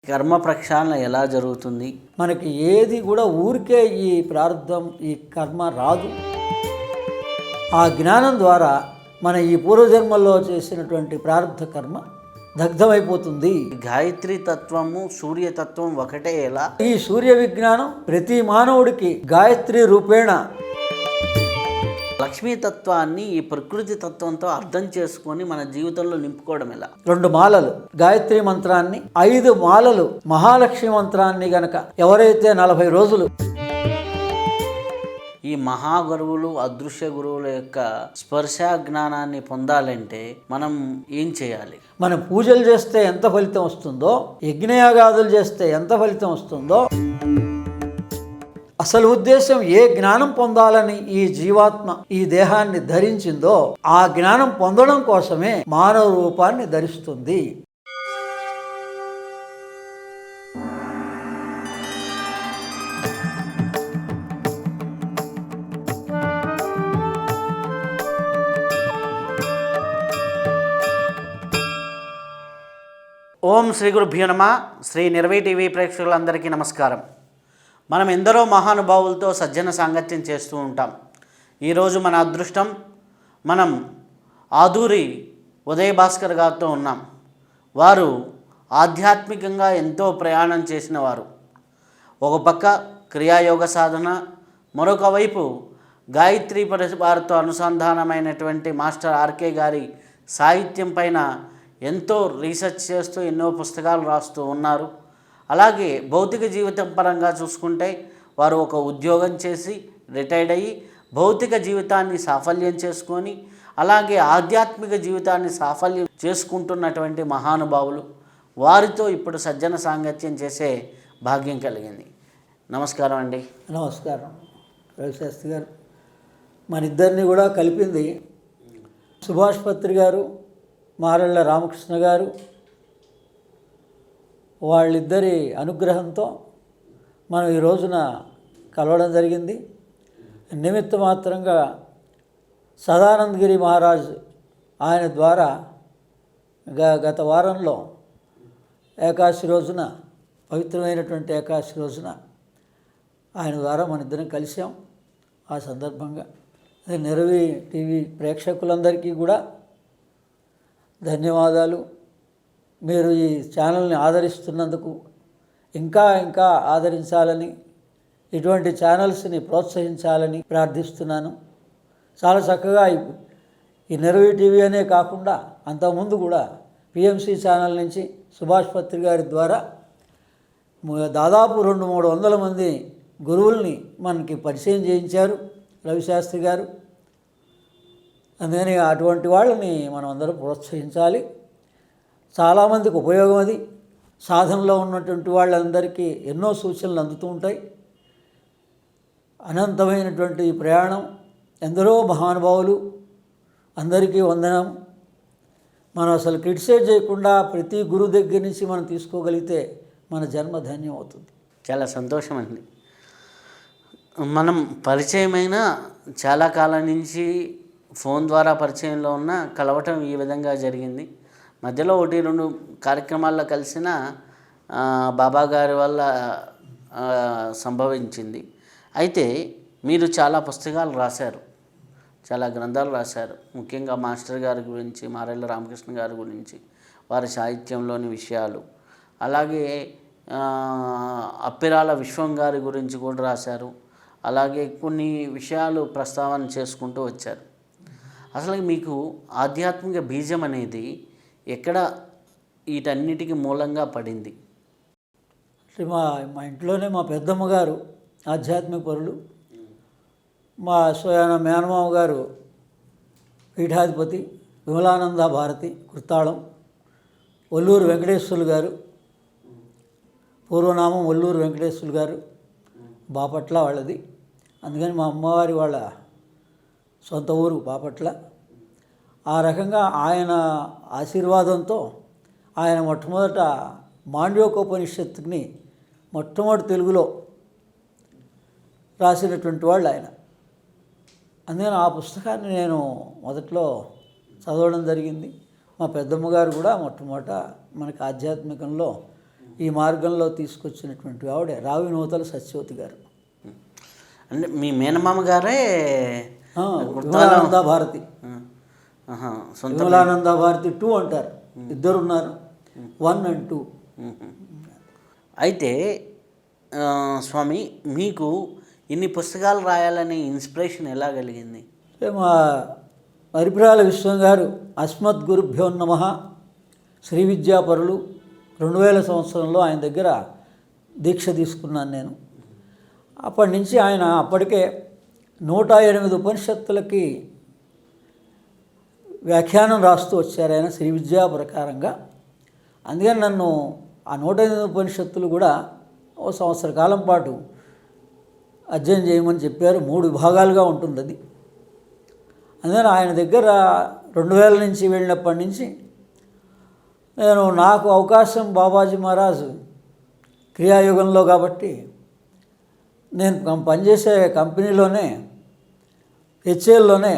కర్మ ప్రక్షాళన ఎలా జరుగుతుంది? మనకి ఏది కూడా ఊరికే ఈ ప్రారంధం ఈ కర్మ రాదు. ఆ జ్ఞానం ద్వారా మన ఈ పూర్వజన్మల్లో చేసినటువంటి ప్రారంధ కర్మ దగ్ధమైపోతుంది. గాయత్రి తత్వము సూర్యతత్వం ఒకటే ఎలా? ఈ సూర్య విజ్ఞానం ప్రతి మానవుడికి గాయత్రి రూపేణ లక్ష్మీతత్వాన్ని ఈ ప్రకృతి తత్వంతో అర్థం చేసుకొని మన జీవితంలో నింపుకోవడం ఎలా? 2 మాలలు గాయత్రి మంత్రాన్ని, 5 మాలలు మహాలక్ష్మి మంత్రాన్ని గనక ఎవరైతే 40 రోజులు ఈ మహాగురువులు అదృశ్య గురువుల యొక్క స్పర్శ జ్ఞానాన్ని పొందాలంటే మనం ఏం చేయాలి? మనం పూజలు చేస్తే ఎంత ఫలితం వస్తుందో, యజ్ఞయాగాదులు చేస్తే ఎంత ఫలితం వస్తుందో, అసలు ఉద్దేశం ఏ జ్ఞానం పొందాలని ఈ జీవాత్మ ఈ దేహాన్ని ధరించిందో ఆ జ్ఞానం పొందడం కోసమే మానవ రూపాన్ని ధరిస్తుంది. ఓం శ్రీ గురుభ్యో నమః. శ్రీ నిర్వై టీవీ ప్రేక్షకులందరికీ నమస్కారం. మనం ఎందరో మహానుభావులతో సజ్జన సాంగత్యం చేస్తూ ఉంటాం. ఈరోజు మన అదృష్టం మనం ఆదూరి ఉదయ భాస్కర్ గారితో ఉన్నాం. వారు ఆధ్యాత్మికంగా ఎంతో ప్రయాణం చేసిన వారు. ఒక పక్క క్రియాయోగ సాధన, మరొక వైపు గాయత్రి వారితో అనుసంధానమైనటువంటి మాస్టర్ ఆర్కే గారి సాహిత్యం పైన ఎంతో రీసెర్చ్ చేస్తూ ఎన్నో పుస్తకాలు రాస్తూ ఉన్నారు. అలాగే భౌతిక జీవితం పరంగా చూసుకుంటే వారు ఒక ఉద్యోగం చేసి రిటైర్డ్ అయ్యి భౌతిక జీవితాన్ని సాఫల్యం చేసుకొని అలాగే ఆధ్యాత్మిక జీవితాన్ని సాఫల్యం చేసుకుంటున్నటువంటి మహానుభావులు. వారితో ఇప్పుడు సజ్జన సాంగత్యం చేసే భాగ్యం కలిగింది. నమస్కారం అండి. నమస్కారం రవిశాస్త్రి గారు. మన ఇద్దరిని కూడా కలిపింది సుభాష్ పత్రి గారు, మారెళ్ళ రామకృష్ణ గారు. వాళ్ళిద్దరి అనుగ్రహంతో మనం ఈ రోజున కలవడం జరిగింది. నిమిత్త మాత్రంగా సదానందగిరి మహారాజ్ ఆయన ద్వారా గత వారంలో ఏకాదశి రోజున, పవిత్రమైనటువంటి ఏకాదశి రోజున ఆయన ద్వారా మన ఇద్దరం కలిసాం. ఆ సందర్భంగా నిర్వై టీవీ ప్రేక్షకులందరికీ కూడా ధన్యవాదాలు. మీరు ఈ ఛానల్ని ఆదరిస్తున్నందుకు ఇంకా ఇంకా ఆదరించాలని, ఇటువంటి ఛానల్స్ని ప్రోత్సహించాలని ప్రార్థిస్తున్నాను. చాలా చక్కగా ఈ నిర్వై టీవీ అనే కాకుండా అంతకుముందు కూడా పిఎంసి ఛానల్ నుంచి సుభాష్ పత్రి గారి ద్వారా దాదాపు 200-300 మంది గురువుల్ని మనకి పరిచయం చేయించారు రవిశాస్త్రి గారు. అందుకని అటువంటి వాళ్ళని మనం అందరం ప్రోత్సహించాలి. చాలామందికి ఉపయోగం అది. సాధనలో ఉన్నటువంటి వాళ్ళందరికీ ఎన్నో సూచనలు అందుతూ ఉంటాయి. అనంతమైనటువంటి ఈ ప్రయాణం, ఎందరో మహానుభావులు, అందరికీ వందనం. మనం అసలు క్రిటిసైజ్ చేయకుండా ప్రతి గురువు దగ్గర నుంచి మనం తీసుకోగలిగితే మన జన్మ ధన్యం అవుతుంది. చాలా సంతోషం అండి. మనం పరిచయమైన చాలా కాలం నుంచి ఫోన్ ద్వారా పరిచయంలో ఉన్న కలవటం ఈ విధంగా జరిగింది. మధ్యలో 1-2 కార్యక్రమాల్లో కలిసిన బాబా గారి వల్ల సంభవించింది. అయితే మీరు చాలా పుస్తకాలు రాశారు, చాలా గ్రంథాలు రాశారు. ముఖ్యంగా మాస్టర్ గారి గురించి, మారెళ్ళ రామకృష్ణ గారి గురించి, వారి సాహిత్యంలోని విషయాలు, అలాగే అప్పిరాల విశ్వం గారి గురించి కూడా రాశారు. అలాగే కొన్ని విషయాలు ప్రస్తావన చేసుకుంటూ వచ్చారు. అసలు మీకు ఆధ్యాత్మిక బీజం అనేది ఎక్కడ వీటన్నిటికీ మూలంగా పడింది? మా ఇంట్లోనే మా పెద్దమ్మ గారు ఆధ్యాత్మిక పరులు, మా స్వయాన మేనమామ గారు పీఠాధిపతి విమలానంద భారతి కృతాళం, ఒల్లూరు వెంకటేశ్వర్లు గారు, పూర్వనామం ఒల్లూరు వెంకటేశ్వర్లు గారు, బాపట్ల వాళ్ళది. అందుకని మా అమ్మవారి వాళ్ళ సొంత ఊరు బాపట్ల. ఆ రకంగా ఆయన ఆశీర్వాదంతో ఆయన మొట్టమొదట మాండ్యోకోపనిషత్తుని మొట్టమొదటి తెలుగులో రాసినటువంటి వాళ్ళు ఆయన. అందుకని ఆ పుస్తకాన్ని నేను మొదట్లో చదవడం జరిగింది. మా పెద్దమ్మ గారు కూడా మొట్టమొదట మనకి ఆధ్యాత్మికంలో ఈ మార్గంలో తీసుకొచ్చినటువంటి ఆవిడే రావినూతల సత్యవతి గారు. అంటే మీ మేనమామ గారే విమలానంద భారతి, సొంత విమలానంద భారతి 2 అంటారు, ఇద్దరు ఉన్నారు, 1 and 2. అయితే స్వామి, మీకు ఇన్ని పుస్తకాలు రాయాలనే ఇన్స్పిరేషన్ ఎలా కలిగింది? మా మరిపురాల విశ్వం గారు అస్మద్ గురుభ్యో నమః శ్రీ విద్యాపరులు 2000 సంవత్సరంలో ఆయన దగ్గర దీక్ష తీసుకున్నాను నేను. అప్పటి నుంచి ఆయన అప్పటికే 108 ఉపనిషత్తులకి వ్యాఖ్యానం రాస్తూ వచ్చారు ఆయన శ్రీ విద్యా ప్రకారంగా. అందుకని నన్ను ఆ 108 ఉపనిషత్తులు కూడా ఓ సంవత్సర కాలం పాటు అధ్యయనం చేయమని చెప్పారు. 3 విభాగాలుగా ఉంటుంది అది. అందుకని ఆయన దగ్గర 2000 నుంచి వెళ్ళినప్పటి నుంచి నాకు అవకాశం బాబాజీ మహారాజు క్రియాయుగంలో కాబట్టి నేను పనిచేసే కంపెనీలోనే హెచ్ఏల్లోనే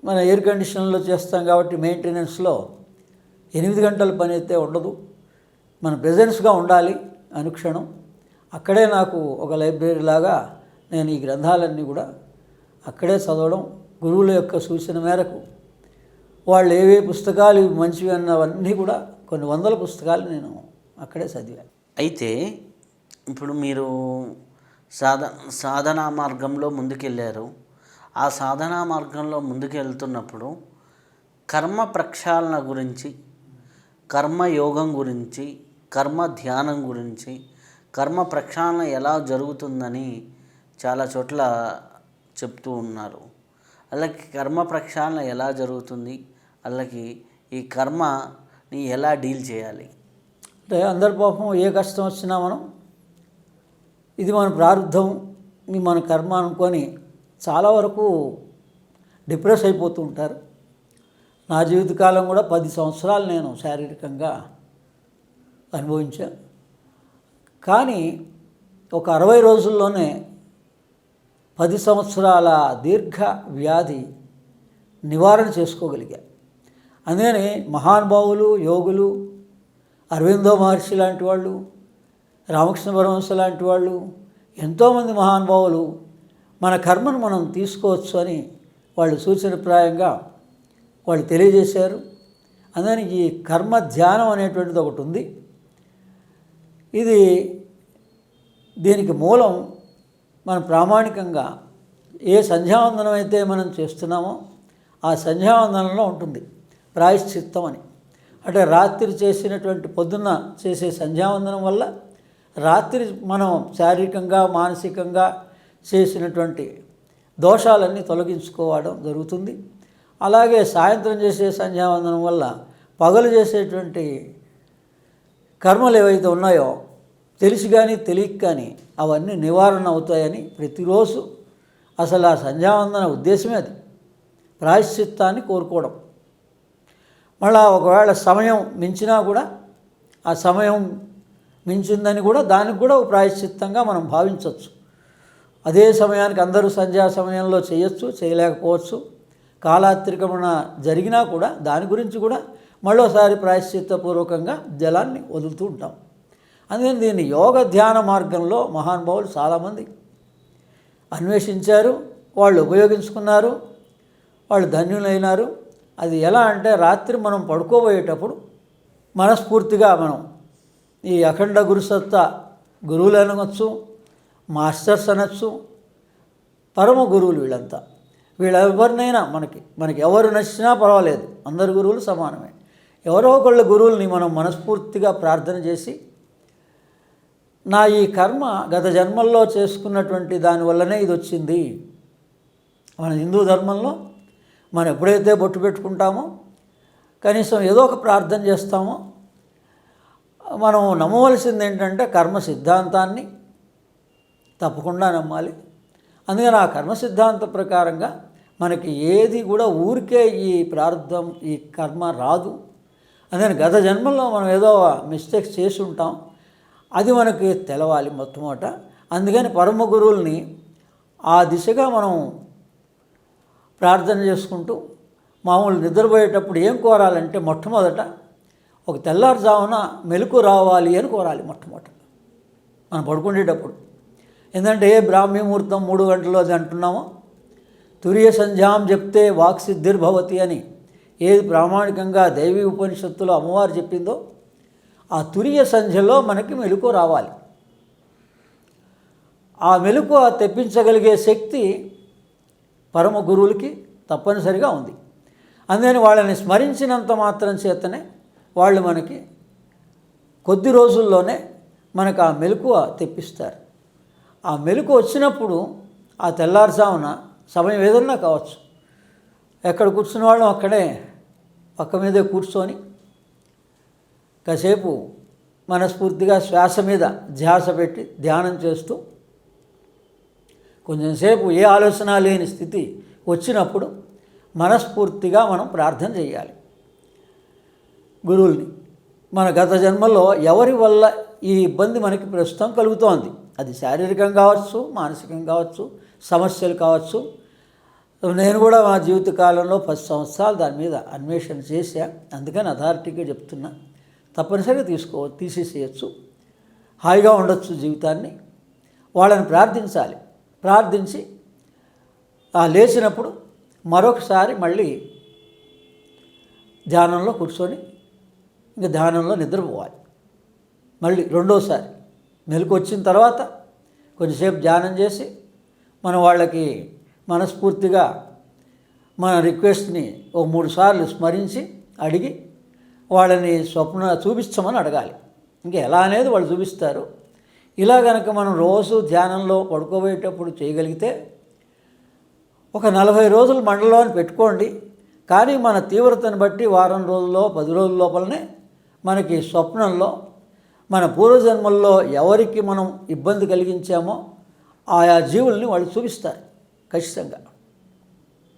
మన ఎయిర్ కండిషన్లో చేస్తాం కాబట్టి మెయింటెనెన్స్లో 8 గంటల పని అయితే ఉండదు, మన ప్రెజెన్స్గా ఉండాలి అనుక్షణం. అక్కడే నాకు ఒక లైబ్రరీ లాగా నేను ఈ గ్రంథాలన్నీ కూడా అక్కడే చదవడం, గురువుల యొక్క సూచన మేరకు వాళ్ళు ఏవే పుస్తకాలు మంచివి అన్నవన్నీ కూడా కొన్ని వందల పుస్తకాలు నేను అక్కడే చదివాను. అయితే ఇప్పుడు మీరు సాధనా మార్గంలో ముందుకెళ్ళారు. ఆ సాధనా మార్గంలో ముందుకు వెళ్తున్నప్పుడు కర్మ ప్రక్షాళన గురించి, కర్మయోగం గురించి, కర్మ ధ్యానం గురించి, కర్మ ప్రక్షాళన ఎలా జరుగుతుందని చాలా చోట్ల చెప్తూ ఉన్నారు. అలాగే కర్మ ప్రక్షాళన ఎలా జరుగుతుంది, అలాగే ఈ కర్మని ఎలా డీల్ చేయాలి? అంటే అందరి పాపం ఏ కష్టం వచ్చినా మనం ఇది మన ప్రారంధం, ఇది మన కర్మ అనుకొని చాలా వరకు డిప్రెస్ అయిపోతూ ఉంటారు. నా జీవితకాలం కూడా 10 సంవత్సరాలు నేను శారీరకంగా అనుభవించాను. కానీ ఒక 60 రోజుల్లోనే 10 సంవత్సరాల దీర్ఘ వ్యాధి నివారణ చేసుకోగలిగా. అందుకని మహానుభావులు, యోగులు, అరవిందో మహర్షి లాంటి వాళ్ళు, రామకృష్ణ పరమహంస లాంటి వాళ్ళు, ఎంతోమంది మహానుభావులు మన కర్మను మనం తీసుకోవచ్చు అని వాళ్ళు సూచనప్రాయంగా వాళ్ళు తెలియజేశారు. అందుకని ఈ కర్మ ధ్యానం అనేటువంటిది ఒకటి ఉంది. దీనికి మూలం మనం ప్రామాణికంగా ఏ సంధ్యావందనం అయితే మనం చేస్తున్నామో ఆ సంధ్యావందనంలో ఉంటుంది ప్రాయశ్చిత్తం అని. అంటే రాత్రి చేసినటువంటి పొద్దున్న చేసే సంధ్యావందనం వల్ల రాత్రి మనం శారీరకంగా మానసికంగా చేసినటువంటి దోషాలన్నీ తొలగించుకోవడం జరుగుతుంది. అలాగే సాయంత్రం చేసే సంధ్యావందనం వల్ల పగలు చేసేటువంటి కర్మలు ఏవైతే ఉన్నాయో తెలిసి కానీ తెలియక కానీ అవన్నీ నివారణ అవుతాయని ప్రతిరోజు అసలు ఆ సంధ్యావందన ఉద్దేశమే అది, ప్రాయశ్చిత్తాన్ని కోరుకోవడం. మళ్ళా ఒకవేళ సమయం మించినా కూడా ఆ సమయం మించిందని కూడా దానికి కూడా ఒక ప్రాయశ్చిత్తంగా మనం భావించవచ్చు. అదే సమయానికి అందరూ సంధ్యా సమయంలో చేయొచ్చు, చేయలేకపోవచ్చు. కాలాత్రికమణ జరిగినా కూడా దాని గురించి కూడా మరోసారి ప్రాయశ్చిత్తపూర్వకంగా జలాన్ని వదులుతూ ఉంటాం. అందుకని దీన్ని యోగ ధ్యాన మార్గంలో మహానుభావులు చాలామంది అన్వేషించారు, వాళ్ళు ఉపయోగించుకున్నారు, వాళ్ళు ధన్యులైనారు. అది ఎలా అంటే రాత్రి మనం పడుకోబోయేటప్పుడు మనస్ఫూర్తిగా మనం ఈ అఖండ గురుసత్తా గురువులు అనవచ్చు, మాస్టర్స్ అనొచ్చు, పరమ గురువులు వీళ్ళంతా. వీళ్ళెవరినైనా మనకి ఎవరు నచ్చినా పర్వాలేదు, అందరు గురువులు సమానమే. ఎవరో ఒకళ్ళ గురువుల్ని మనం మనస్ఫూర్తిగా ప్రార్థన చేసి నా ఈ కర్మ గత జన్మల్లో చేసుకున్నటువంటి దానివల్లనే ఇది వచ్చింది. మన హిందూ ధర్మంలో మనం ఎప్పుడైతే బొట్టు పెట్టుకుంటామో కనీసం ఏదో ఒక ప్రార్థన చేస్తామో మనం నమ్మవలసింది ఏంటంటే కర్మ సిద్ధాంతాన్ని తప్పకుండా నమ్మాలి. అందుకని ఆ కర్మ సిద్ధాంత ప్రకారంగా మనకి ఏది కూడా ఊరికే ఈ ప్రారంధం ఈ కర్మ రాదు. అందుకని గత జన్మల్లో మనం ఏదో మిస్టేక్స్ చేసి ఉంటాం, అది మనకి తెలవాలి మొట్టమొదట. అందుకని పరమ గురువుల్ని ఆ దిశగా మనం ప్రార్థన చేసుకుంటూ మామూలు నిద్రపోయేటప్పుడు ఏం కోరాలంటే మొట్టమొదట ఒక తెల్లారుజామున మెలకు రావాలి అని కోరాలి మొట్టమొదట మనం పడుకునేటప్పుడు. ఎందుకంటే ఏ బ్రాహ్మీ ముహూర్తం 3 గంటలు అది అంటున్నామో, తురియ సంధ్యాం చెప్తే వాక్సిద్ధిర్భవతి అని ఏది ప్రామాణికంగా దైవీ ఉపనిషత్తులో అమ్మవారు చెప్పిందో ఆ తురియ సంధ్యలో మనకి మెలకు రావాలి. ఆ మెలకు తెప్పించగలిగే శక్తి పరమ గురువులకి తప్పనిసరిగా ఉంది. అందుకని వాళ్ళని స్మరించినంత మాత్రం చేతనే వాళ్ళు మనకి కొద్ది రోజుల్లోనే మనకు ఆ మెలకువ తెప్పిస్తారు. ఆ మెలకు వచ్చినప్పుడు ఆ తెల్లారుజామున సమయం ఏదన్నా కావచ్చు, ఎక్కడ కూర్చున్న వాళ్ళం అక్కడే పక్క మీదే కూర్చొని కాసేపు మనస్ఫూర్తిగా శ్వాస మీద ధ్యాస పెట్టి ధ్యానం చేస్తూ కొంచెంసేపు ఏ ఆలోచన లేని స్థితి వచ్చినప్పుడు మనస్ఫూర్తిగా మనం ప్రార్థన చేయాలి గురువుల్ని. మన గత జన్మలో ఎవరి వల్ల ఈ ఇబ్బంది మనకి ప్రస్తుతం కలుగుతోంది, అది శారీరకంగా కావచ్చు, మానసికంగా కావచ్చు, సమస్యలు కావచ్చు. నేను కూడా మా జీవితకాలంలో 10 సంవత్సరాలు దాని మీద అన్వేషణ చేశా. అందుకని అథారిటీగా చెప్తున్నా, తప్పనిసరిగా తీసేసేయచ్చు, హాయిగా ఉండొచ్చు జీవితాన్ని. వాళ్ళని ప్రార్థించాలి. ప్రార్థించి లేచినప్పుడు మరొకసారి మళ్ళీ ధ్యానంలో కూర్చొని ఇంకా ధ్యానంలో నిద్రపోవాలి. మళ్ళీ రెండోసారి మెలకు వచ్చిన తర్వాత కొంచెంసేపు ధ్యానం చేసి మనం వాళ్ళకి మనస్ఫూర్తిగా మన రిక్వెస్ట్ని 3 సార్లు స్మరించి అడిగి వాళ్ళని స్వప్న చూపించమని అడగాలి. ఇంకా ఎలా అనేది వాళ్ళు చూపిస్తారు. ఇలా కనుక మనం రోజు ధ్యానంలో పడుకోబోయేటప్పుడు చేయగలిగితే ఒక 40 రోజులు మండలంలో పెట్టుకోండి. కానీ మన తీవ్రతను బట్టి వారం రోజుల్లో 10 రోజుల లోపలనే మనకి స్వప్నంలో మన పూర్వజన్మల్లో ఎవరికి మనం ఇబ్బంది కలిగించామో ఆయా జీవుల్ని వాళ్ళు చూపిస్తారు ఖచ్చితంగా.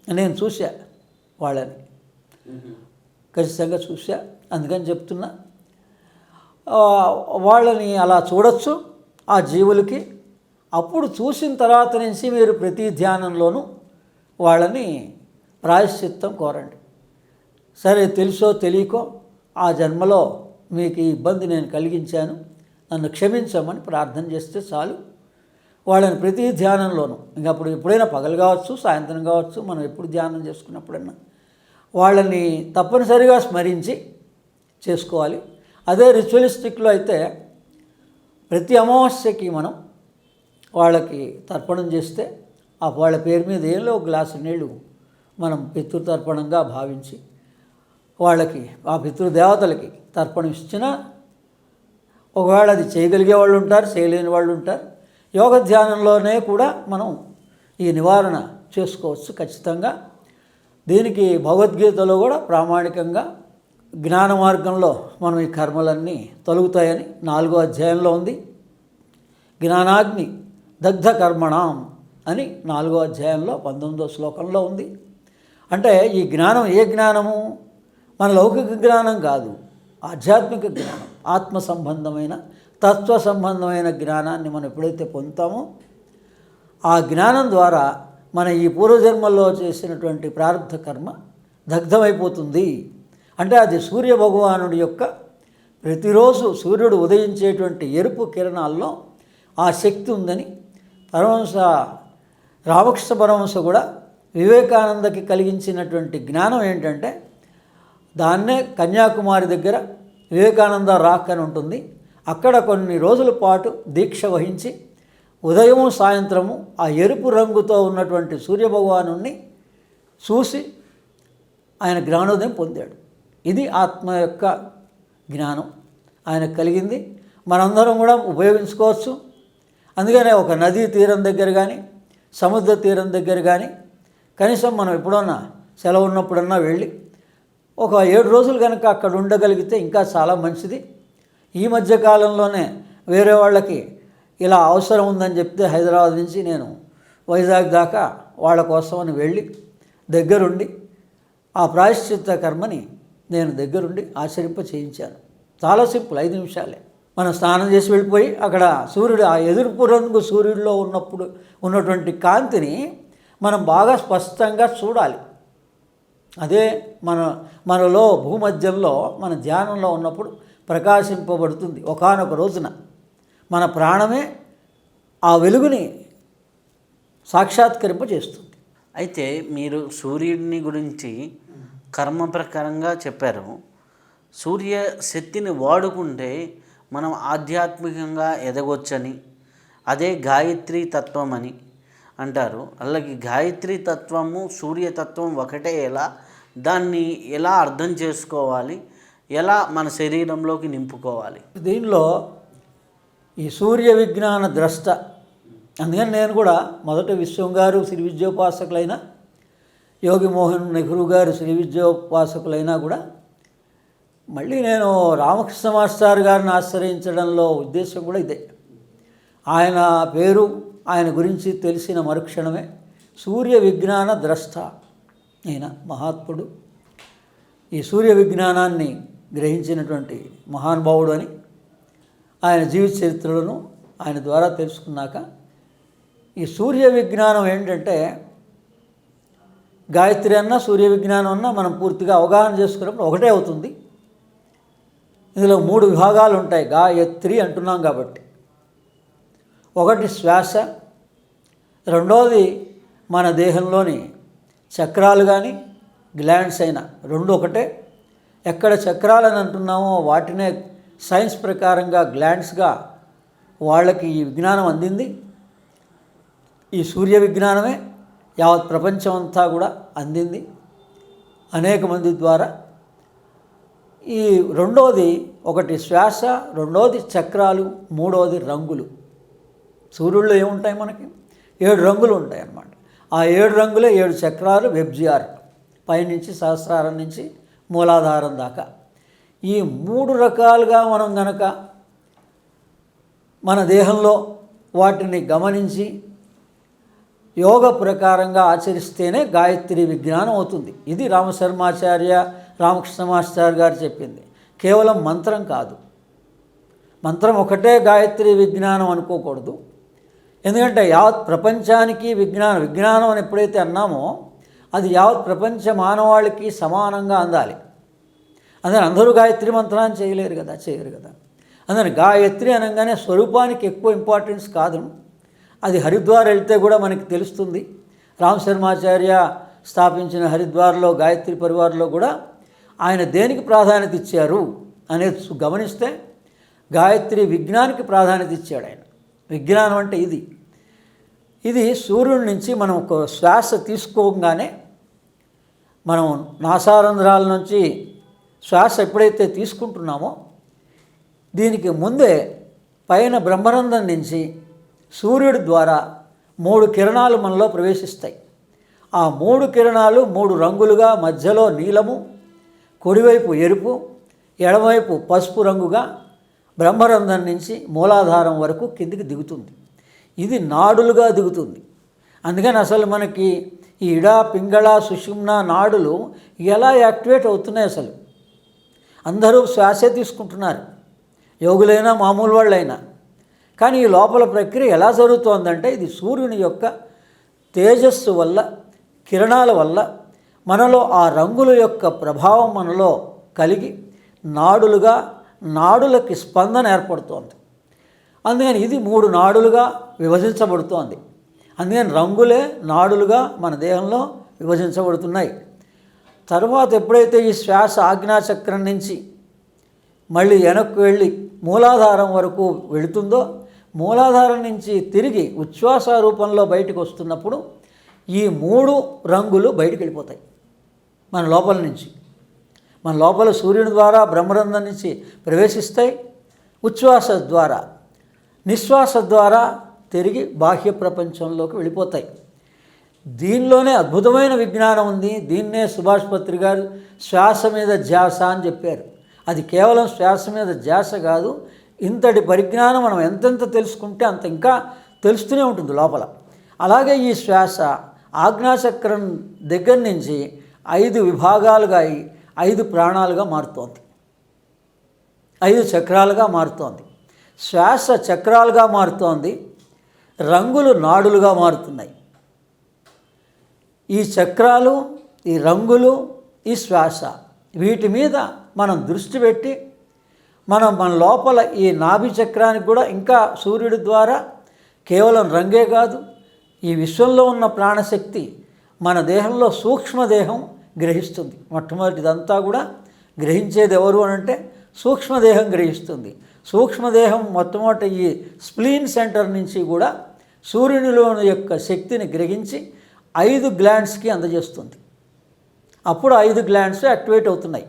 నేను చూసా వాళ్ళని, ఖచ్చితంగా చూసా. అందుకని చెప్తున్నా, వాళ్ళని అలా చూడొచ్చు ఆ జీవులకి. అప్పుడు చూసిన తర్వాత నుంచి మీరు ప్రతి ధ్యానంలోనూ వాళ్ళని ప్రాయశ్చిత్తం కోరండి. సరే, తెలుసో తెలియకో ఆ జన్మలో మీకు ఈ ఇబ్బంది నేను కలిగించాను, నన్ను క్షమించమని ప్రార్థన చేస్తే చాలు. వాళ్ళని ప్రతి ధ్యానంలోనూ, ఇంక అప్పుడు ఎప్పుడైనా పగలు కావచ్చు, సాయంత్రం కావచ్చు, మనం ఎప్పుడు ధ్యానం చేసుకున్నప్పుడన్నా వాళ్ళని తప్పనిసరిగా స్మరించి చేసుకోవాలి. అదే రిచువలిస్టిక్లో అయితే ప్రతి అమావాస్యకి మనం వాళ్ళకి తర్పణం చేస్తే వాళ్ళ పేరు మీద ఏదో ఒక గ్లాసు నీళ్ళు మనం పితృతర్పణంగా భావించి వాళ్ళకి ఆ పితృదేవతలకి తర్పణం ఇచ్చినా, ఒకవేళ అది చేయగలిగే వాళ్ళు ఉంటారు, చేయలేని వాళ్ళు ఉంటారు. యోగ ధ్యానంలోనే కూడా మనం ఈ నివారణ చేసుకోవచ్చు ఖచ్చితంగా. దీనికి భగవద్గీతలో కూడా ప్రామాణికంగా జ్ఞాన మార్గంలో మనం ఈ కర్మలన్నీ తొలగుతాయని 4వ అధ్యాయంలో ఉంది. జ్ఞానాగ్ని దగ్ధ కర్మణం అని 4వ అధ్యాయంలో 19వ శ్లోకంలో ఉంది. అంటే ఈ జ్ఞానం ఏ జ్ఞానము? మన లౌకిక జ్ఞానం కాదు, ఆధ్యాత్మిక జ్ఞానం, ఆత్మ సంబంధమైన తత్వ సంబంధమైన జ్ఞానాన్ని మనం ఎప్పుడైతే పొందుతామో ఆ జ్ఞానం ద్వారా మన ఈ పూర్వజన్మల్లో చేసినటువంటి ప్రారంభ కర్మ దగ్ధమైపోతుంది. అంటే అది సూర్య భగవానుడి యొక్క ప్రతిరోజు సూర్యుడు ఉదయించేటువంటి ఎరుపు కిరణాల్లో ఆ శక్తి ఉందని పరమహంస రామకృష్ణ పరమహంస కూడా వివేకానందకి కలిగించినటువంటి జ్ఞానం ఏంటంటే, దాన్నే కన్యాకుమారి దగ్గర వివేకానంద రాక్ అని ఉంటుంది. అక్కడ కొన్ని రోజుల పాటు దీక్ష వహించి ఉదయము సాయంత్రము ఆ ఎరుపు రంగుతో ఉన్నటువంటి సూర్యభగవాను చూసి ఆయన జ్ఞానోదయం పొందాడు. ఇది ఆత్మ యొక్క జ్ఞానం ఆయనకు కలిగింది. మనందరం కూడా ఉపయోగించుకోవచ్చు. అందుకనే ఒక నదీ తీరం దగ్గర కానీ సముద్ర తీరం దగ్గర కానీ కనీసం మనం ఎప్పుడన్నా సెలవు ఉన్నప్పుడన్నా వెళ్ళి ఒక 7 రోజులు కనుక అక్కడ ఉండగలిగితే ఇంకా చాలా మంచిది. ఈ మధ్యకాలంలోనే వేరే వాళ్ళకి ఇలా అవసరం ఉందని చెప్తే హైదరాబాద్ నుంచి నేను వైజాగ్ దాకా వాళ్ళ కోసమని వెళ్ళి దగ్గరుండి ఆ ప్రాయశ్చిత్త కర్మని నేను దగ్గరుండి ఆచరింప చేయించాను. చాలా సింపుల్, 5 నిమిషాలే. మనం స్నానం చేసి వెళ్ళిపోయి అక్కడ సూర్యుడు ఆ ఎదురుపు రంగు సూర్యుడిలో ఉన్నప్పుడు ఉన్నటువంటి కాంతిని మనం బాగా స్పష్టంగా చూడాలి. అదే మనలో భూమధ్యంలో మన ధ్యానంలో ఉన్నప్పుడు ప్రకాశింపబడుతుంది. ఒకానొక రోజున మన ప్రాణమే ఆ వెలుగుని సాక్షాత్కరింపజేస్తుంది. అయితే మీరు సూర్యుడిని గురించి కర్మ ప్రకారంగా చెప్పారు. సూర్య శక్తిని వాడుకుంటే మనం ఆధ్యాత్మికంగా ఎదగొచ్చని, అదే గాయత్రి తత్వం అని అంటారు. అలాగే గాయత్రి తత్వము సూర్యతత్వం ఒకటే, దాన్ని ఎలా అర్థం చేసుకోవాలి, ఎలా మన శరీరంలోకి నింపుకోవాలి? దీనిలో ఈ సూర్య విజ్ఞాన ద్రష్ట, అందుకని నేను కూడా మొదట విశ్వం గారు శ్రీ విద్యోపాసకులైన, యోగి మోహన్ నెహ్రూ గారు శ్రీ విద్యోపాసకులైనా కూడా మళ్ళీ నేను రామకృష్ణ మాస్టర్ గారిని ఆశ్రయించడంలో ఉద్దేశం కూడా ఇదే. ఆయన పేరు, ఆయన గురించి తెలిసిన మరుక్షణమే సూర్య విజ్ఞాన ద్రష్ట అయిన మహాత్ముడు, ఈ సూర్య విజ్ఞానాన్ని గ్రహించినటువంటి మహానుభావుడు అని ఆయన జీవిత చరిత్రలను ఆయన ద్వారా తెలుసుకున్నాక, ఈ సూర్య విజ్ఞానం ఏంటంటే గాయత్రి అన్నా సూర్య విజ్ఞానం అన్నా మనం పూర్తిగా అవగాహన చేసుకున్నప్పుడు ఒకటే అవుతుంది. ఇందులో 3 విభాగాలు ఉంటాయి. గాయత్రి అంటున్నాం కాబట్టి, ఒకటి శ్వాస, రెండవది మన దేహంలోని చక్రాలు కానీ గ్లాండ్స్ అయినా రెండు ఒకటే. ఎక్కడ చక్రాలని అంటున్నామో వాటినే సైన్స్ ప్రకారంగా గ్లాండ్స్గా వాళ్ళకి ఈ విజ్ఞానం అందింది. ఈ సూర్య విజ్ఞానమే యావత్ ప్రపంచం అంతా కూడా అందింది అనేక మంది ద్వారా. ఈ రెండవది ఒకటి శ్వాస, రెండవది చక్రాలు, మూడవది రంగులు. సూర్యుల్లో ఏముంటాయి మనకి 7 రంగులు ఉంటాయి అన్నమాట. ఆ 7 రంగులే 7 చక్రాలు, వెబ్జిఆర్ పైనుంచి సహస్రారం నుంచి మూలాధారం దాకా. ఈ 3 రకాలుగా మనం గనక మన దేహంలో వాటిని గమనించి యోగ ప్రకారంగా ఆచరిస్తేనే గాయత్రి విజ్ఞానం అవుతుంది. ఇది రామశర్మాచార్య రామకృష్ణ మాస్టర్ గారు చెప్పింది. కేవలం మంత్రం కాదు, మంత్రం ఒకటే గాయత్రి విజ్ఞానం అనుకోకూడదు. ఎందుకంటే యావత్ ప్రపంచానికి విజ్ఞానం అని ఎప్పుడైతే అన్నామో అది యావత్ ప్రపంచ మానవాళికి సమానంగా అందాలి. అందుకని అందరూ గాయత్రి మంత్రాన్ని చేయరు కదా. అందుకని గాయత్రి అనగానే స్వరూపానికి ఎక్కువ ఇంపార్టెన్స్ కాదు. అది హరిద్వార్ వెళ్తే కూడా మనకి తెలుస్తుంది. రామశర్మాచార్య స్థాపించిన హరిద్వార్లో గాయత్రి పరివార్లో కూడా ఆయన దేనికి ప్రాధాన్యత ఇచ్చారు అనేది గమనిస్తే గాయత్రి విజ్ఞానికి ప్రాధాన్యత ఇచ్చాడు ఆయన. విజ్ఞానం అంటే ఇది సూర్యుడి నుంచి మనం ఒక శ్వాస తీసుకోగానే, మనం నాసారంధ్రాల నుంచి శ్వాస ఎప్పుడైతే తీసుకుంటున్నామో దీనికి ముందే పైన బ్రహ్మరంధ్రం నుంచి సూర్యుడి ద్వారా 3 కిరణాలు మనలో ప్రవేశిస్తాయి. ఆ 3 కిరణాలు 3 రంగులుగా, మధ్యలో నీలము, కుడివైపు ఎరుపు, ఎడమవైపు పసుపు రంగుగా బ్రహ్మరంధ్రం నుంచి మూలాధారం వరకు కిందికి దిగుతుంది. ఇది నాడులుగా దిగుతుంది. అందుకని అసలు మనకి ఈ ఇడ, పింగళ, సుషుమ్న నాడులు ఎలా యాక్టివేట్ అవుతున్నాయి? అసలు అందరూ శ్వాసే తీసుకుంటున్నారు, యోగులైనా మామూలు వాళ్ళైనా. కానీ ఈ లోపల ప్రక్రియ ఎలా జరుగుతోందంటే ఇది సూర్యుని యొక్క తేజస్సు వల్ల, కిరణాల వల్ల మనలో ఆ రంగుల యొక్క ప్రభావం మనలో కలిగి నాడులకి స్పందన ఏర్పడుతోంది. అందుకని ఇది 3 నాడులుగా విభజించబడుతోంది. అందుకని రంగులే నాడులుగా మన దేహంలో విభజించబడుతున్నాయి. తరువాత ఎప్పుడైతే ఈ శ్వాస ఆజ్ఞాచక్రం నుంచి మళ్ళీ వెనక్కి వెళ్ళి మూలాధారం వరకు వెళుతుందో, మూలాధారం నుంచి తిరిగి ఉచ్ఛ్వాస రూపంలో బయటకు వస్తున్నప్పుడు ఈ 3 రంగులు బయటికి వెళ్ళిపోతాయి మన లోపల నుంచి. మన లోపల సూర్యుని ద్వారా బ్రహ్మరంధ్రం నుంచి ప్రవేశిస్తాయి, ఉచ్ఛ్వాస ద్వారా, నిశ్వాస ద్వారా తిరిగి బాహ్య ప్రపంచంలోకి వెళ్ళిపోతాయి. దీనిలోనే అద్భుతమైన విజ్ఞానం ఉంది. దీన్నే సుభాష్ పత్రి గారు శ్వాస మీద ధ్యాస అని చెప్పారు. అది కేవలం శ్వాస మీద ధ్యాస కాదు, ఇంతటి పరిజ్ఞానం మనం ఎంతెంత తెలుసుకుంటే అంత ఇంకా తెలుస్తూనే ఉంటుంది లోపల. అలాగే ఈ శ్వాస ఆజ్ఞాచక్రం దగ్గర నుంచి 5 విభాగాలుగా 5 ప్రాణాలుగా మారుతోంది, 5 చక్రాలుగా మారుతోంది. శ్వాస చక్రాలుగా మారుతోంది, రంగులు నాడులుగా మారుతున్నాయి. ఈ చక్రాలు, ఈ రంగులు ఈ శ్వాస, వీటి మీద మనం దృష్టి పెట్టి మన లోపల ఈ నాభి చక్రానికి కూడా ఇంకా సూర్యుడి ద్వారా కేవలం రంగే కాదు, ఈ విశ్వంలో ఉన్న ప్రాణశక్తి మన దేహంలో సూక్ష్మదేహం గ్రహిస్తుంది. మొట్టమొదటిదంతా కూడా గ్రహించేది ఎవరు అని అంటే సూక్ష్మదేహం గ్రహిస్తుంది. సూక్ష్మదేహం మొట్టమొదటి ఈ స్ప్లీన్ సెంటర్ నుంచి కూడా సూర్యునిలోని యొక్క శక్తిని గ్రహించి 5 గ్లాండ్స్కి అందజేస్తుంది. అప్పుడు 5 గ్లాండ్స్ యాక్టివేట్ అవుతున్నాయి.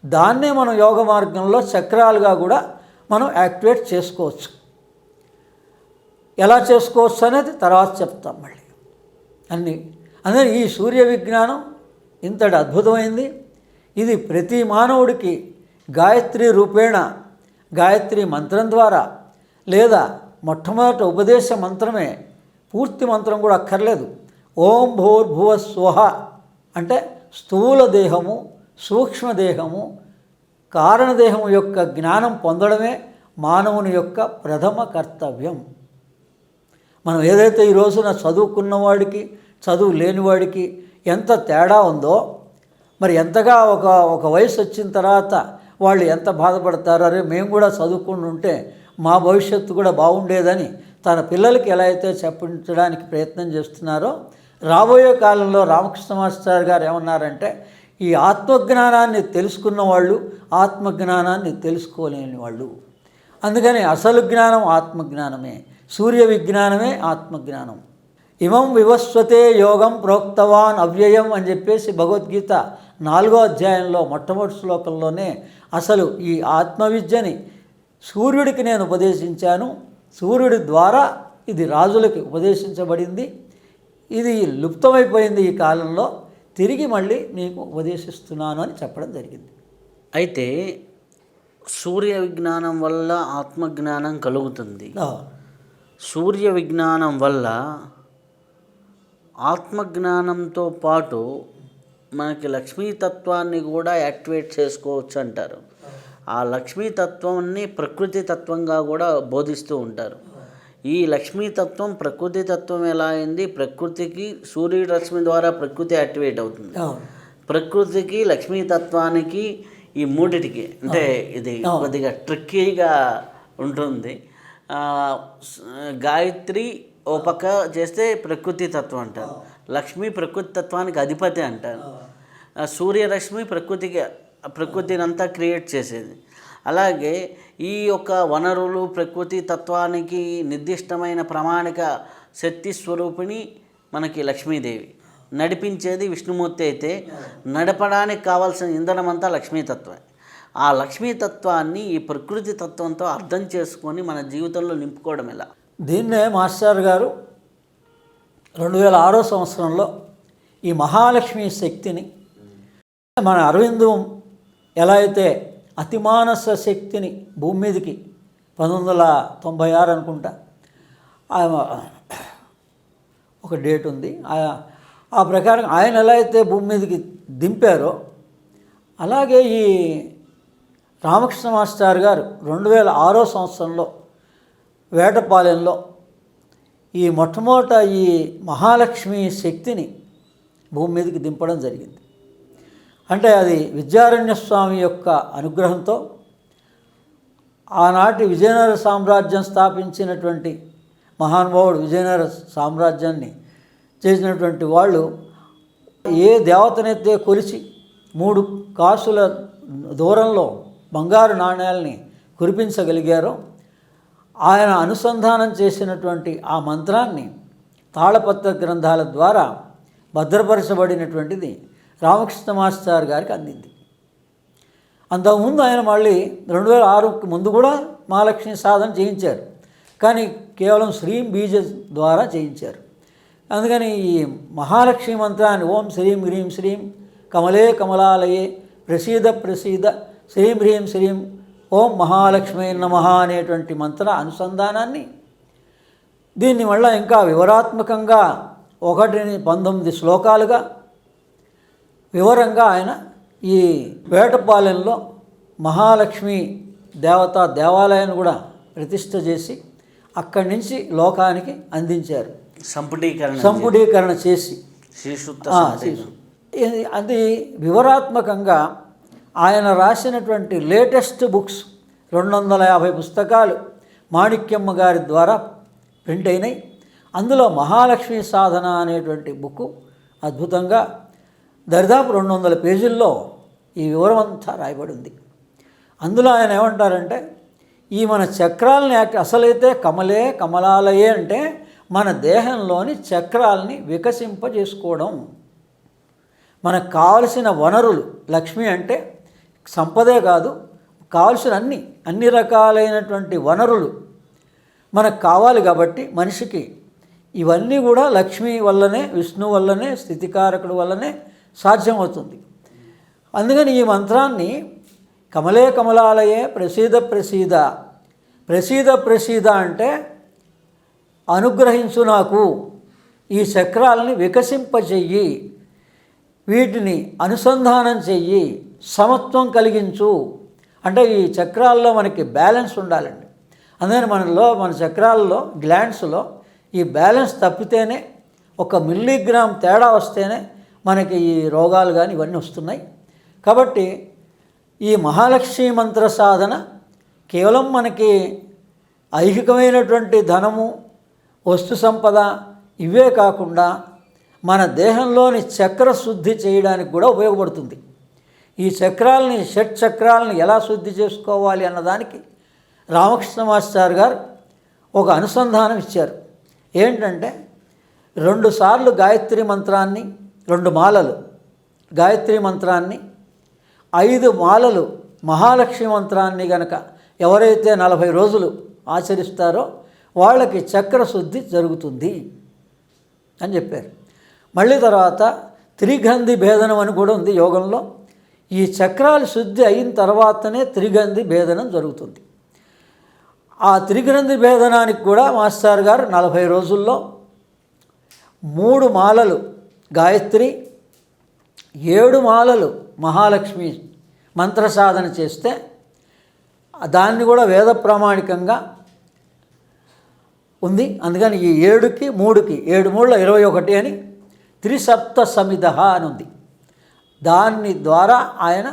దాన్నే మనం యోగ మార్గంలో చక్రాలుగా కూడా మనం యాక్టివేట్ చేసుకోవచ్చు. ఎలా చేసుకోవచ్చు అనేది తర్వాత చెప్తాం మళ్ళీ అందుకే ఈ సూర్య విజ్ఞానం ఇంతటి అద్భుతమైంది. ఇది ప్రతి మానవుడికి గాయత్రి రూపేణ, గాయత్రి మంత్రం ద్వారా, లేదా మొట్టమొదటి ఉపదేశ మంత్రమే, పూర్తి మంత్రం కూడా అక్కర్లేదు. ఓం భూర్భువ స్వహ అంటే స్థూల దేహము, సూక్ష్మదేహము, కారణదేహము యొక్క జ్ఞానం పొందడమే మానవుని యొక్క ప్రథమ కర్తవ్యం. మనం ఏదైతే ఈ రోజున చదువుకున్నవాడికి చదువు లేనివాడికి ఎంత తేడా ఉందో, మరి ఎంతగా ఒక వయసు వచ్చిన తర్వాత వాళ్ళు ఎంత బాధపడతారో, అరే మేము కూడా చదువుకుని ఉంటే మా భవిష్యత్తు కూడా బాగుండేదని తన పిల్లలకి ఎలా అయితే చెప్పించడానికి ప్రయత్నం చేస్తున్నారో, రాబోయే కాలంలో రామకృష్ణ మాస్టర్ గారు ఏమన్నారంటే, ఈ ఆత్మజ్ఞానాన్ని తెలుసుకున్న వాళ్ళు ఆత్మజ్ఞానాన్ని తెలుసుకోలేని వాళ్ళు. అందుకని అసలు జ్ఞానం ఆత్మజ్ఞానమే, సూర్య విజ్ఞానమే ఆత్మజ్ఞానం. ఇమం వివస్వతే యోగం ప్రోక్తవాన్ అవ్యయం అని చెప్పేసి భగవద్గీత 4వ అధ్యాయంలో మొట్టమొదటి శ్లోకంలోనే అసలు ఈ ఆత్మవిద్యని సూర్యుడికి నేను ఉపదేశించాను, సూర్యుడి ద్వారా ఇది రాజులకి ఉపదేశించబడింది, ఇది లుప్తమైపోయింది ఈ కాలంలో, తిరిగి మళ్ళీ మీకు ఉపదేశిస్తున్నాను అని చెప్పడం జరిగింది. అయితే సూర్య విజ్ఞానం వల్ల ఆత్మజ్ఞానం కలుగుతుంది. సూర్య విజ్ఞానం వల్ల ఆత్మజ్ఞానంతో పాటు మనకి లక్ష్మీతత్వాన్ని కూడా యాక్టివేట్ చేసుకోవచ్చు అంటారు. ఆ లక్ష్మీతత్వాన్ని ప్రకృతి తత్వంగా కూడా బోధిస్తూ ఉంటారు. ఈ లక్ష్మీతత్వం ప్రకృతి తత్వం ఎలా అయింది? ప్రకృతికి సూర్యుడి రశ్మి ద్వారా ప్రకృతి యాక్టివేట్ అవుతుంది. ప్రకృతికి లక్ష్మీతత్వానికి ఈ మూడిటికి అంటే ఇది కొద్దిగా ట్రిక్కీగా ఉంటుంది. గాయత్రి ఓ పక్క చేస్తే ప్రకృతి తత్వం అంటారు, లక్ష్మి ప్రకృతి తత్వానికి అధిపతి అంటారు, సూర్యరశ్మి ప్రకృతిని అంతా క్రియేట్ చేసేది. అలాగే ఈ యొక్క వనరులు ప్రకృతి తత్వానికి నిర్దిష్టమైన ప్రామాణిక శక్తి స్వరూపిణి మనకి లక్ష్మీదేవి, నడిపించేది విష్ణుమూర్తి అయితే నడపడానికి కావాల్సిన ఇంధనం అంతా లక్ష్మీతత్వమే. ఆ లక్ష్మీతత్వాన్ని ఈ ప్రకృతి తత్వంతో అర్థం చేసుకొని మన జీవితంలో నింపుకోవడం ఎలా? దీన్నే మాస్టర్ గారు 2006 సంవత్సరంలో ఈ మహాలక్ష్మి శక్తిని మన అరవిందం ఎలా అయితే అతిమానస శక్తిని భూమి మీదకి 1996 అనుకుంటా ఒక డేట్ ఉంది, ఆ ప్రకారం ఆయన ఎలా అయితే భూమి మీదకి దింపారో, అలాగే ఈ రామకృష్ణ మాస్టర్ గారు 2006 సంవత్సరంలో వేటపాలెంలో ఈ మొట్టమొదట ఈ మహాలక్ష్మి శక్తిని భూమి మీదకి దింపడం జరిగింది. అంటే అది విద్యారణ్య స్వామి యొక్క అనుగ్రహంతో ఆనాటి విజయనగర సామ్రాజ్యం స్థాపించినటువంటి మహానుభావుడు, విజయనగర సామ్రాజ్యాన్ని చేసినటువంటి వాళ్ళు ఏ దేవతనైతే కొలిచి 3 కాసుల దూరంలో బంగారు నాణ్యాలని కురిపించగలిగారో, ఆయన అనుసంధానం చేసినటువంటి ఆ మంత్రాన్ని తాళపత్ర గ్రంథాల ద్వారా భద్రపరచబడినటువంటిది రామకృష్ణ మాస్టర్ గారికి అందింది. అంతకుముందు ఆయన మళ్ళీ 2006కి ముందు కూడా మహాలక్ష్మి సాధన చేయించారు, కానీ కేవలం శ్రీం బీజ ద్వారా చేయించారు. అందుకని ఈ మహాలక్ష్మి మంత్రాన్ని ఓం శ్రీం హ్రీం శ్రీం కమలే కమలాలయే ప్రసీద ప్రసీద శ్రీం హ్రీం శ్రీం ఓం మహాలక్ష్మీ నమః అనేటువంటి మంత్ర అనుసంధానాన్ని దీన్ని మళ్ళీ ఇంకా వివరాత్మకంగా 1-19 శ్లోకాలుగా వివరంగా ఆయన ఈ వేటపాలెంలో మహాలక్ష్మి దేవతా దేవాలయాన్ని కూడా ప్రతిష్ఠ చేసి అక్కడి నుంచి లోకానికి అందించారు. సంపుటీకరణ చేసి అది వివరాత్మకంగా ఆయన రాసినటువంటి లేటెస్ట్ బుక్స్ 250 పుస్తకాలు మాణిక్యమ్మ గారి ద్వారా ప్రింట్ అయినాయి. అందులో మహాలక్ష్మి సాధన అనేటువంటి బుక్ అద్భుతంగా దరిదాపు 200 పేజీల్లో ఈ వివరం అంతా రాయబడి ఉంది. అందులో ఆయన ఏమంటారంటే, ఈ మన చక్రాలని అసలైతే కమలే కమలాలయే అంటే మన దేహంలోని చక్రాలని వికసింపజేసుకోవడం. మనకు కావలసిన వనరులు, లక్ష్మి అంటే సంపదే కాదు, కావలసిన అన్ని రకాలైనటువంటి వనరులు మనకు కావాలి. కాబట్టి మనిషికి ఇవన్నీ కూడా లక్ష్మి వల్లనే, విష్ణు వల్లనే, స్థితికారకుడు వల్లనే సాధ్యమవుతుంది. అందుకని ఈ మంత్రాన్ని కమలే కమలాలయే ప్రసీద ప్రసీద, ప్రసీద ప్రసీద అంటే అనుగ్రహించు, నాకు ఈ చక్రాలని వికసింపచెయ్యి, వీటిని అనుసంధానం చెయ్యి, సమత్వం కలిగించు. అంటే ఈ చక్రాల్లో మనకి బ్యాలెన్స్ ఉండాలండి. అందుకని మన చక్రాల్లో, గ్లాండ్స్లో ఈ బ్యాలెన్స్ తప్పితేనే, 1 మిల్లీగ్రామ్ తేడా వస్తేనే మనకి ఈ రోగాలు కానీ ఇవన్నీ వస్తున్నాయి. కాబట్టి ఈ మహాలక్ష్మి మంత్ర సాధన కేవలం మనకి ఐహికమైనటువంటి ధనము, వస్తు సంపద ఇవే కాకుండా మన దేహంలోని చక్ర శుద్ధి చేయడానికి కూడా ఉపయోగపడుతుంది. ఈ చక్రాలని, షట్ చక్రాలని ఎలా శుద్ధి చేసుకోవాలి అన్నదానికి రామకృష్ణ మాస్టర్ గారు ఒక అనుసంధానం ఇచ్చారు. ఏంటంటే 2 సార్లు గాయత్రి మంత్రాన్ని, 2 మాలలు గాయత్రి మంత్రాన్ని, 5 మాలలు మహాలక్ష్మి మంత్రాన్ని గనక ఎవరైతే 40 రోజులు ఆచరిస్తారో వాళ్ళకి చక్ర శుద్ధి జరుగుతుంది అని చెప్పారు. మళ్ళీ తర్వాత త్రిగంధి భేదనం అని కూడా ఉంది యోగంలో. ఈ చక్రాలు శుద్ధి అయిన తర్వాతనే త్రిగంధి భేదనం జరుగుతుంది. ఆ త్రిగ్రంథి భేదనానికి కూడా మాస్టర్ గారు 40 రోజుల్లో 3 మాలలు గాయత్రి, 7 మాలలు మహాలక్ష్మి మంత్ర సాధన చేస్తే దాన్ని కూడా వేద ప్రామాణికంగా ఉంది. అందుకని ఈ 7కి 3కి 7 3 21 అని త్రిసప్త సమిధ అని ఉంది. దాని ద్వారా ఆయన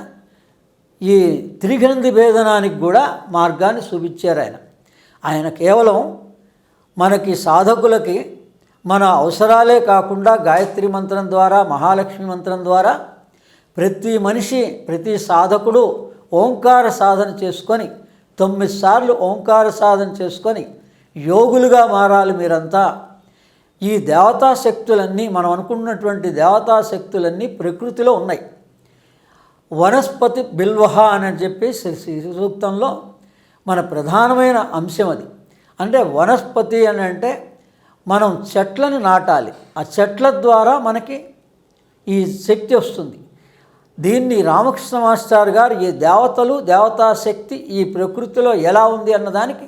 ఈ త్రిగ్రంథి భేదనానికి కూడా మార్గాన్ని చూపించారు. ఆయన కేవలం మనకి సాధకులకి మన అవసరాలే కాకుండా గాయత్రి మంత్రం ద్వారా, మహాలక్ష్మి మంత్రం ద్వారా ప్రతి మనిషి, ప్రతి సాధకుడు ఓంకార సాధన చేసుకొని 9 సార్లు ఓంకార సాధన చేసుకొని యోగులుగా మారాలి మీరంతా. ఈ దేవతా శక్తులన్నీ, మనం అనుకున్నటువంటి దేవతా శక్తులన్నీ ప్రకృతిలో ఉన్నాయి. వనస్పతి బిల్వహ అని చెప్పి శ్రీ సూక్తంలో మన ప్రధానమైన అంశం అది. అంటే వనస్పతి అని అంటే మనం చెట్లను నాటాలి, ఆ చెట్ల ద్వారా మనకి ఈ శక్తి వస్తుంది. దీన్ని రామకృష్ణ మాస్టర్ గారు ఈ దేవతలు, దేవతా శక్తి ఈ ప్రకృతిలో ఎలా ఉంది అన్నదానికి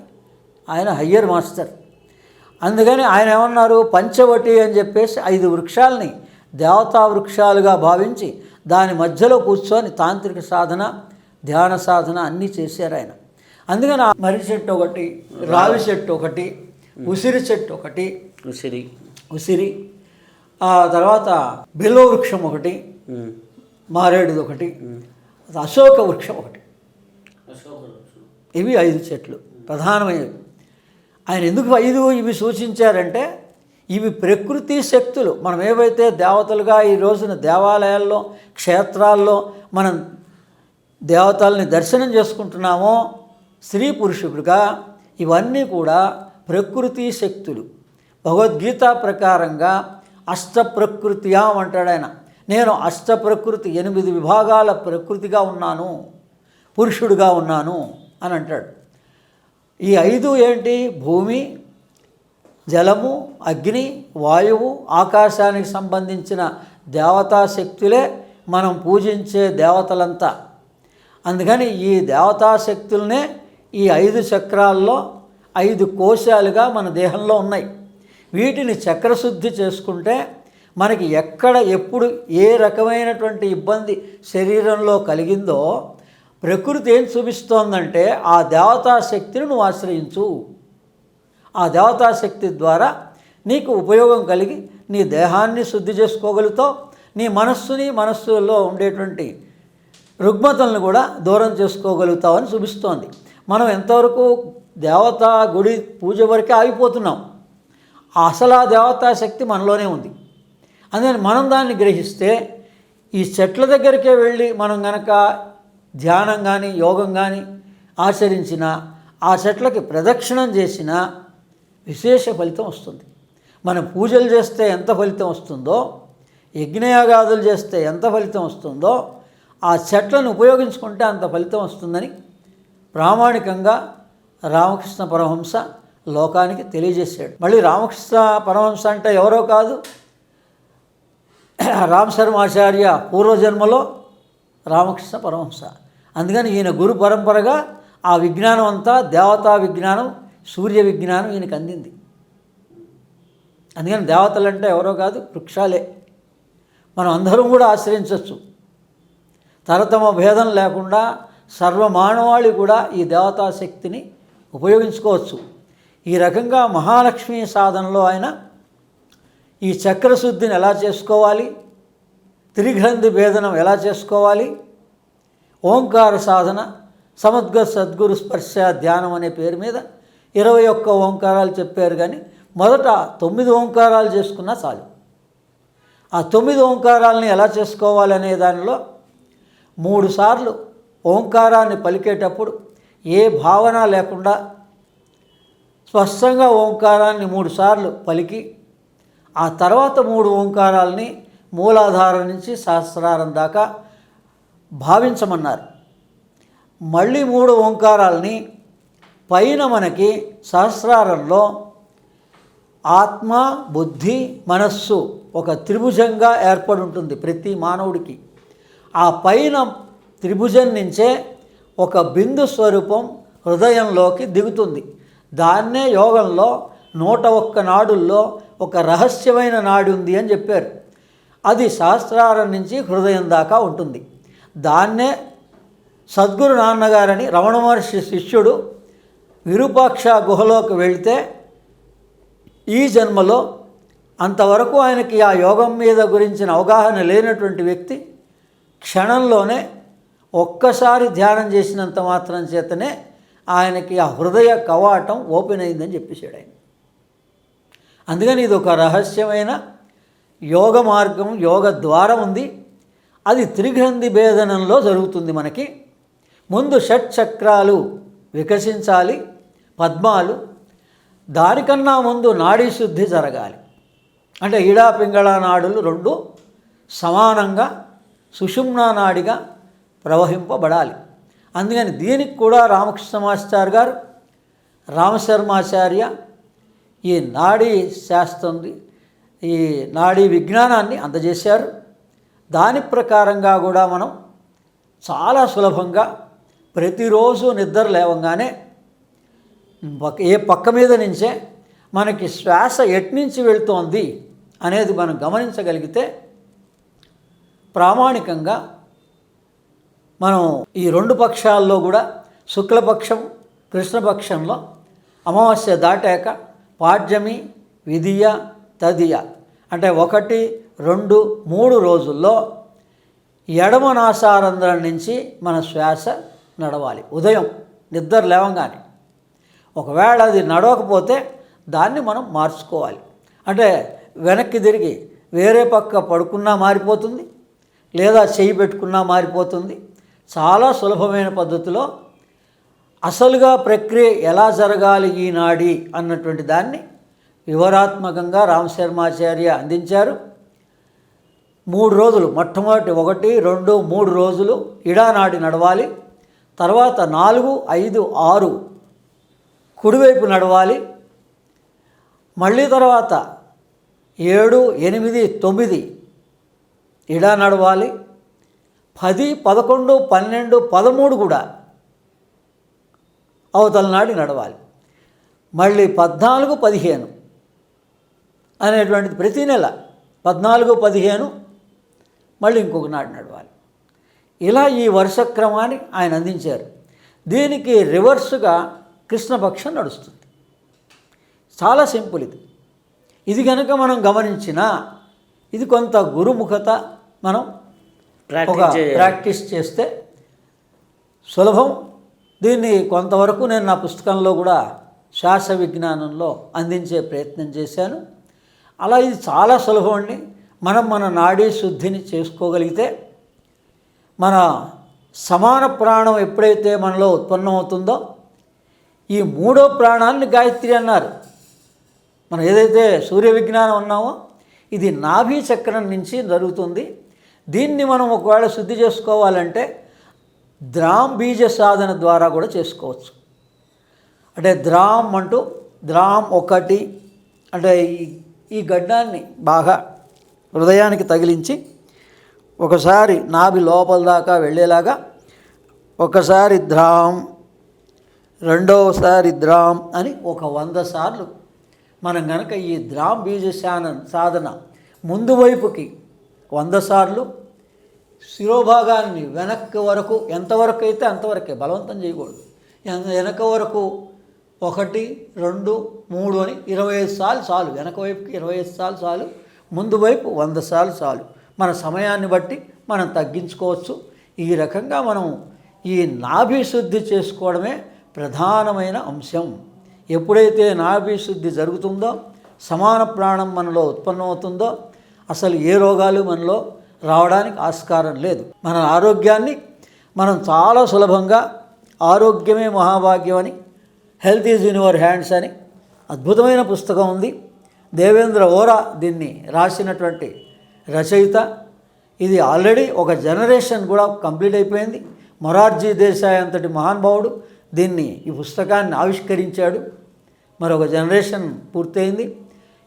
ఆయన హయ్యర్ మాస్టర్. అందుకని ఆయన ఏమన్నారు, పంచవటి అని చెప్పేసి 5 వృక్షాలని దేవతా వృక్షాలుగా భావించి దాని మధ్యలో కూర్చొని తాంత్రిక సాధన, ధ్యాన సాధన అన్నీ చేశారు ఆయన. అందుకని మర్రి చెట్టు ఒకటి, రావి చెట్టు ఒకటి, ఉసిరి చెట్టు ఒకటి, ఉసిరి ఆ తర్వాత బిల్వ వృక్షం ఒకటి, మారేడుది ఒకటి, అశోక వృక్షం ఒకటి. ఇవి 5 చెట్లు ప్రధానమైనవి. ఆయన ఎందుకు 5 ఇవి సూచించారంటే ఇవి ప్రకృతి శక్తులు. మనం ఏవైతే దేవతలుగా ఈ రోజున దేవాలయాల్లో, క్షేత్రాల్లో మనం దేవతల్ని దర్శనం చేసుకుంటున్నామో స్త్రీ పురుషుడుగా, ఇవన్నీ కూడా ప్రకృతి శక్తులు. భగవద్గీత ప్రకారంగా అష్టప్రకృత్యాం అంటాడు ఆయన. నేను అష్టప్రకృతి 8 విభాగాల ప్రకృతిగా ఉన్నాను, పురుషుడుగా ఉన్నాను అని అంటాడు. ఈ 5 ఏంటి? భూమి, జలము, అగ్ని, వాయువు, ఆకాశానికి సంబంధించిన దేవతా శక్తులే మనం పూజించే దేవతలంతా. అందుకని ఈ దేవతా శక్తులనే ఈ 5 చక్రాల్లో 5 కోశాలుగా మన దేహంలో ఉన్నాయి. వీటిని చక్రశుద్ధి చేసుకుంటే మనకి ఎక్కడ, ఎప్పుడు, ఏ రకమైనటువంటి ఇబ్బంది శరీరంలో కలిగిందో ప్రకృతి ఏం చూపిస్తోందంటే ఆ దేవతా శక్తిని నువ్వు ఆశ్రయించు. ఆ దేవతా శక్తి ద్వారా నీకు ఉపయోగం కలిగి నీ దేహాన్ని శుద్ధి చేసుకోగలుగుతావు, నీ మనస్సులో ఉండేటువంటి రుగ్మతలను కూడా దూరం చేసుకోగలుగుతావని చూపిస్తోంది. మనం ఎంతవరకు దేవతా గుడి పూజ వరకే ఆగిపోతున్నాం. అసలు ఆ దేవతా శక్తి మనలోనే ఉంది. అందుకని మనం దాన్ని గ్రహిస్తే ఈ చెట్ల దగ్గరికే వెళ్ళి మనం గనక ధ్యానం కానీ యోగం కానీ ఆచరించిన, ఆ చెట్లకి ప్రదక్షిణం చేసిన విశేష ఫలితం వస్తుంది. మనం పూజలు చేస్తే ఎంత ఫలితం వస్తుందో, యజ్ఞయాగాదులు చేస్తే ఎంత ఫలితం వస్తుందో, ఆ చెట్లను ఉపయోగించుకుంటే అంత ఫలితం వస్తుందని ప్రామాణికంగా రామకృష్ణ పరమహంస లోకానికి తెలియజేశాడు. మళ్ళీ రామకృష్ణ పరమహంస అంటే ఎవరో కాదు, రామశర్మాచార్య పూర్వజన్మలో రామకృష్ణ పరమహంస. అందుకని ఈయన గురు పరంపరగా ఆ విజ్ఞానం అంతా, దేవతా విజ్ఞానం, సూర్య విజ్ఞానం ఈయనకు అందింది. అందుకని దేవతలంటే ఎవరో కాదు, వృక్షాలే. మనం అందరం కూడా ఆశ్రయించవచ్చు. తరతమ భేదం లేకుండా సర్వమానవాళి కూడా ఈ దేవతా శక్తిని ఉపయోగించుకోవచ్చు. ఈ రకంగా మహాలక్ష్మి సాధనలో ఆయన ఈ చక్రశుద్ధిని ఎలా చేసుకోవాలి, త్రిగ్రంథి భేదనం ఎలా చేసుకోవాలి, ఓంకార సాధన, సమద్గ సద్గురు స్పర్శ ధ్యానం అనే పేరు మీద 21 ఓంకారాలు చెప్పారు. కానీ మొదట 9 ఓంకారాలు చేసుకున్నా చాలు. ఆ 9 ఓంకారాలని ఎలా చేసుకోవాలనే దానిలో 3 సార్లు ఓంకారాన్ని పలికేటప్పుడు ఏ భావన లేకుండా స్పష్టంగా ఓంకారాన్ని 3 సార్లు పలికి, ఆ తర్వాత 3 ఓంకారాలని మూలాధారం నుంచి సహస్రారం దాకా భావించమన్నారు. మళ్ళీ 3 ఓంకారాలని పైన మనకి సహస్రారంలో ఆత్మ, బుద్ధి, మనస్సు ఒక త్రిభుజంగా ఏర్పడి ఉంటుంది ప్రతి మానవుడికి. ఆ పైన త్రిభుజం నుంచే ఒక బిందు స్వరూపం హృదయంలోకి దిగుతుంది. దాన్నే యోగంలో 101 నాడుల్లో ఒక రహస్యమైన నాడి ఉంది అని చెప్పారు. అది సహస్రారం నుంచి హృదయం దాకా ఉంటుంది. దాన్నే సద్గురు నాన్నగారని రమణ మహర్షి శిష్యుడు విరూపాక్ష గుహలోకి వెళితే ఈ జన్మలో అంతవరకు ఆయనకి ఆ యోగం మీద గురించిన అవగాహన లేనటువంటి వ్యక్తి క్షణంలోనే ఒక్కసారి ధ్యానం చేసినంత మాత్రం చేతనే ఆయనకి ఆ హృదయ కవాటం ఓపెన్ అయిందని చెప్పేశాడు ఆయన. అందుకని ఇది ఒక రహస్యమైన యోగ మార్గం, యోగ ద్వారం ఉంది. అది త్రిగ్రంథి భేదనంలో జరుగుతుంది. మనకి ముందు షట్ చక్రాలు వికసించాలి, పద్మాలు. దానికన్నా ముందు నాడీ శుద్ధి జరగాలి. అంటే ఈడా పింగళ నాడులు 2 సమానంగా సుషుమ్నా నాడిగా ప్రవహింపబడాలి. అందుకని దీనికి కూడా రామకృష్ణ మాస్టర్ గారు, రామశర్మాచార్య ఈ నాడీ శాస్త్రం, ఈ నాడీ విజ్ఞానాన్ని అందజేశారు. దాని ప్రకారంగా కూడా మనం చాలా సులభంగా ప్రతిరోజు నిద్ర లేవగానే ఏ పక్క మీద నుంచే మనకి శ్వాస ఎట్నుంచి వెళ్తోంది అనేది మనం గమనించగలిగితే ప్రామాణికంగా మనం ఈ 2 పక్షాల్లో కూడా శుక్లపక్షం, కృష్ణపక్షంలో అమావాస్య దాటాక పాడ్యమి, విధియ, తదియ అంటే 1, 2, 3 రోజుల్లో ఎడమ నాసారంధ్రం నుంచి మన శ్వాస నడవాలి. ఉదయం నిద్ర లేవగానే. ఒకవేళ అది నడవకపోతే దాన్ని మనం మార్చుకోవాలి. అంటే వెనక్కి తిరిగి వేరే పక్క పడుకున్నా మారిపోతుంది, లేదా చెయ్యి పెట్టుకున్నా మారిపోతుంది. చాలా సులభమైన పద్ధతిలో అసలుగా ప్రక్రియ ఎలా జరగాలి ఈ నాడి అన్నటువంటి దాన్ని వివరాత్మకంగా రామశర్మాచార్య అందించారు. 3 రోజులు, మొట్టమొదటి 1, 2, 3 రోజులు ఇడానాడి నడవాలి. తర్వాత 4, 5, 6 కుడివైపు నడవాలి. మళ్ళీ తర్వాత 7, 8, 9 ఇడా నడవాలి. 10, 11, 12, 13 కూడా అవతల నాడి నడవాలి. మళ్ళీ 14, 15 అనేటువంటిది ప్రతి నెల 14, 15 మళ్ళీ ఇంకొక నాడు నడవాలి. ఇలా ఈ వరుస క్రమాన్ని ఆయన అందించారు. దీనికి రివర్స్గా కృష్ణపక్షం నడుస్తుంది. చాలా సింపుల్ ఇది. ఇది కనుక మనం గమనించినా ఇది కొంత గురుముఖత, మనం ఒక ప్రాక్టీస్ చేస్తే సులభం. దీన్ని కొంతవరకు నేను నా పుస్తకంలో కూడా శ్వాస విజ్ఞానంలో అందించే ప్రయత్నం చేశాను. అలా ఇది చాలా సులభం అండి. మనం మన నాడీ శుద్ధిని చేసుకోగలిగితే, మన సమాన ప్రాణం ఎప్పుడైతే మనలో ఉత్పన్నమవుతుందో, ఈ మూడో ప్రాణాన్ని గాయత్రి అన్నారు. మనం ఏదైతే సూర్య విజ్ఞానం ఉన్నామో ఇది నాభి చక్రం నుంచి జరుగుతుంది. దీన్ని మనం ఒకవేళ శుద్ధి చేసుకోవాలంటే ద్రాం బీజ సాధన ద్వారా కూడా చేసుకోవచ్చు. అంటే ద్రాం అంటూ ద్రాం ఒకటి అంటే ఈ గడ్డాన్ని బాగా హృదయానికి తగిలించి ఒకసారి నాభి లోపల దాకా వెళ్ళేలాగా ఒకసారి ద్రాం, రెండవసారి ద్రాం అని ఒక 100 సార్లు మనం కనుక ఈ ద్రాం బీజ సాధన ముందు వైపుకి 100 సార్లు, శిరోభాగాన్ని వెనక్కి వరకు ఎంతవరకు అయితే అంతవరకే, బలవంతం చేయకూడదు. వెనక వరకు 1, 2, 3 అని 25 సార్లు చాలు. వెనక వైపుకి 25 సార్లు చాలు, ముందు వైపు 100 సార్లు చాలు. మన సమయాన్ని బట్టి మనం తగ్గించుకోవచ్చు. ఈ రకంగా మనం ఈ నాభి శుద్ధి చేసుకోవడమే ప్రధానమైన అంశం. ఎప్పుడైతే నాభి శుద్ధి జరుగుతుందో, సమాన ప్రాణం మనలో ఉత్పన్నమవుతుందో, అసలు ఏ రోగాలు మనలో రావడానికి ఆస్కారం లేదు. మన ఆరోగ్యాన్ని మనం చాలా సులభంగా, ఆరోగ్యమే మహాభాగ్యం అని, health is in your hands అని అద్భుతమైన పుస్తకం ఉంది. దేవేంద్ర ఓరా దీన్ని రాసినటువంటి రచయిత. ఇది ఆల్రెడీ ఒక జనరేషన్ కూడా కంప్లీట్ అయిపోయింది. మొరార్జీ దేశాయ్ అంతటి మహానుభావుడు దీన్ని, ఈ పుస్తకాన్ని ఆవిష్కరించాడు. మరొక జనరేషన్ పూర్తయింది.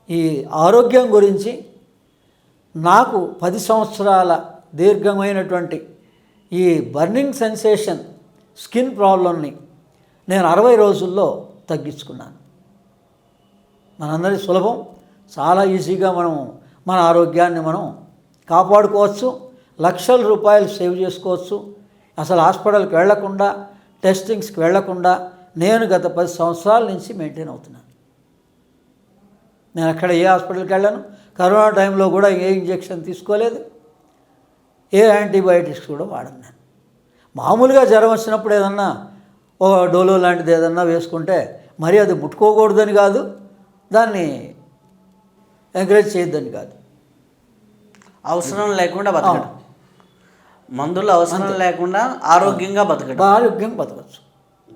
ఈ ఆరోగ్యం గురించి నాకు 10 సంవత్సరాల దీర్ఘమైనటువంటి ఈ బర్నింగ్ సెన్సేషన్ స్కిన్ ప్రాబ్లంని నేను 60 రోజుల్లో తగ్గించుకున్నాను. మనందరి సులభం, చాలా ఈజీగా మనం మన ఆరోగ్యాన్ని మనం కాపాడుకోవచ్చు. లక్షల రూపాయలు సేవ్ చేసుకోవచ్చు. అసలు హాస్పిటల్కి వెళ్లకుండా, టెస్టింగ్స్కి వెళ్లకుండా నేను గత 10 సంవత్సరాల నుంచి మెయింటైన్ అవుతున్నాను. నేను అక్కడ ఏ హాస్పిటల్కి వెళ్ళాను. కరోనా టైంలో కూడా ఏ ఇంజెక్షన్ తీసుకోలేదు, ఏ యాంటీబయాటిక్స్ కూడా వాడను. నేను మామూలుగా జ్వరం వచ్చినప్పుడు ఏదన్నా ఓ డోలో లాంటిది ఏదన్నా వేసుకుంటే మరి అది ముట్టుకోకూడదని కాదు, దాన్ని ఎంకరేజ్ చేయొద్దని కాదు. అవసరం లేకుండా బతకడం, మందులు అవసరం లేకుండా ఆరోగ్యంగా బతకడం, ఆరోగ్యంగా బతకచ్చు.